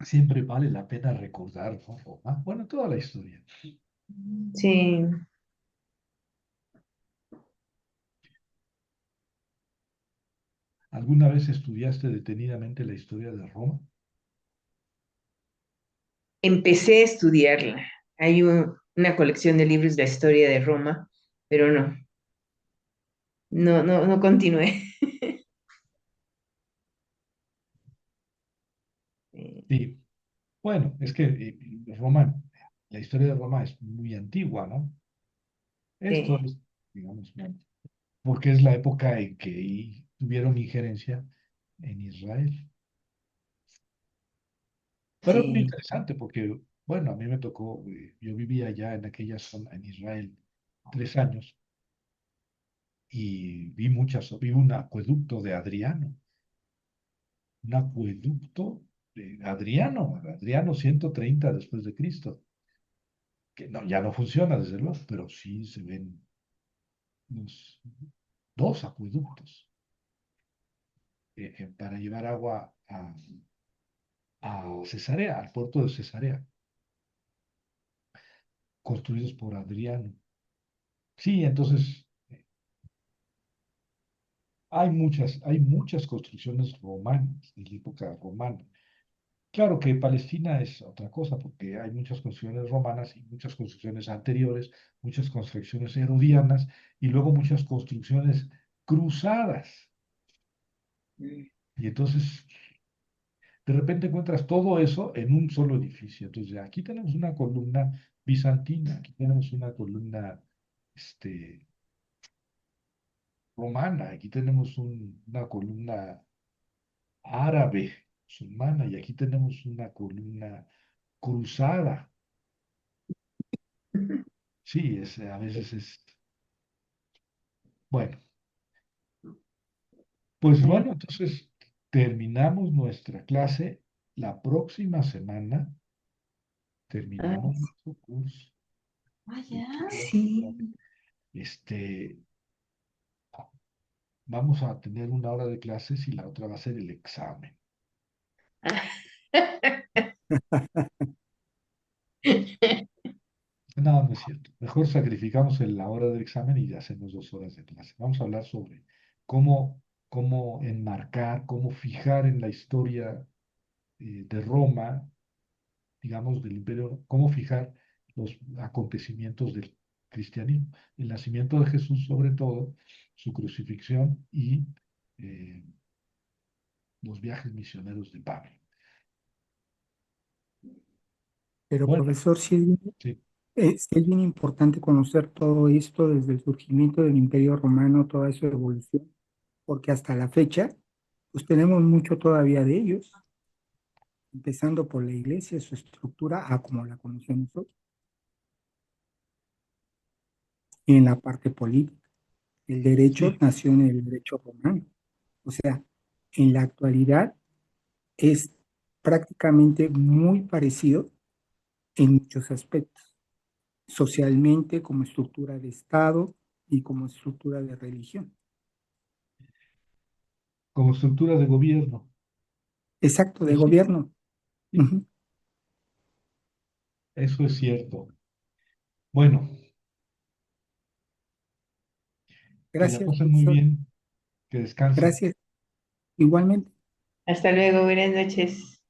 Siempre vale la pena recordar, ¿no? Roma, bueno, toda la historia. Sí, ¿Alguna vez estudiaste detenidamente la historia de Roma? empecé a estudiarla. Hay una colección de libros de la historia de Roma, pero no continué. Eh, Sí. Bueno, es que Roma, la historia de Roma es muy antigua, ¿no? Esto Sí, es, digamos, ¿no? Porque es la época en que tuvieron injerencia en Israel. Pero es muy sí, interesante porque, bueno, a mí me tocó, yo vivía allá en aquella zona, en Israel, 3 años, y vi un acueducto de Adriano, un acueducto de Adriano 130 después de Cristo, que no, ya no funciona, desde luego, pero sí se ven los dos acueductos para llevar agua a Cesarea, al puerto de Cesarea, construidos por Adriano. Sí, entonces hay muchas construcciones romanas, de la época romana. Claro que Palestina es otra cosa, porque hay muchas construcciones romanas y muchas construcciones anteriores, muchas construcciones herodianas y luego muchas construcciones cruzadas. Y entonces, de repente encuentras todo eso en un solo edificio. Entonces, aquí tenemos una columna bizantina, aquí tenemos una columna este, romana, aquí tenemos una columna árabe, musulmana, y aquí tenemos una columna cruzada. Sí, a veces es, bueno, pues sí. bueno, entonces terminamos nuestra clase la próxima semana, Ah, terminamos nuestro curso. ya, Clase, sí. Este, vamos a tener una hora de clases y la otra va a ser el examen. No, no es cierto. Mejor sacrificamos la hora del examen y hacemos 2 horas de clase. Vamos a hablar sobre cómo enmarcar, cómo fijar en la historia de Roma, digamos, del imperio, cómo fijar los acontecimientos del cristianismo. El nacimiento de Jesús, sobre todo, su crucifixión y eh, los viajes misioneros de Pablo. Pero Bueno, profesor, sí, sí es bien importante conocer todo esto desde el surgimiento del Imperio Romano, toda su evolución, porque hasta la fecha, pues tenemos mucho todavía de ellos, empezando por la iglesia, su estructura, a como la conocemos hoy, y en la parte política. El derecho sí, nació en el derecho romano. O sea, en la actualidad es prácticamente muy parecido en muchos aspectos, socialmente, como estructura de Estado y como estructura de religión. como estructura de gobierno. Exacto, de Pues sí, gobierno. sí, Ujú. eso es cierto. Bueno, que la Gracias, pasen muy profesor. bien, que descansen. Gracias. Igualmente. Hasta luego, buenas noches.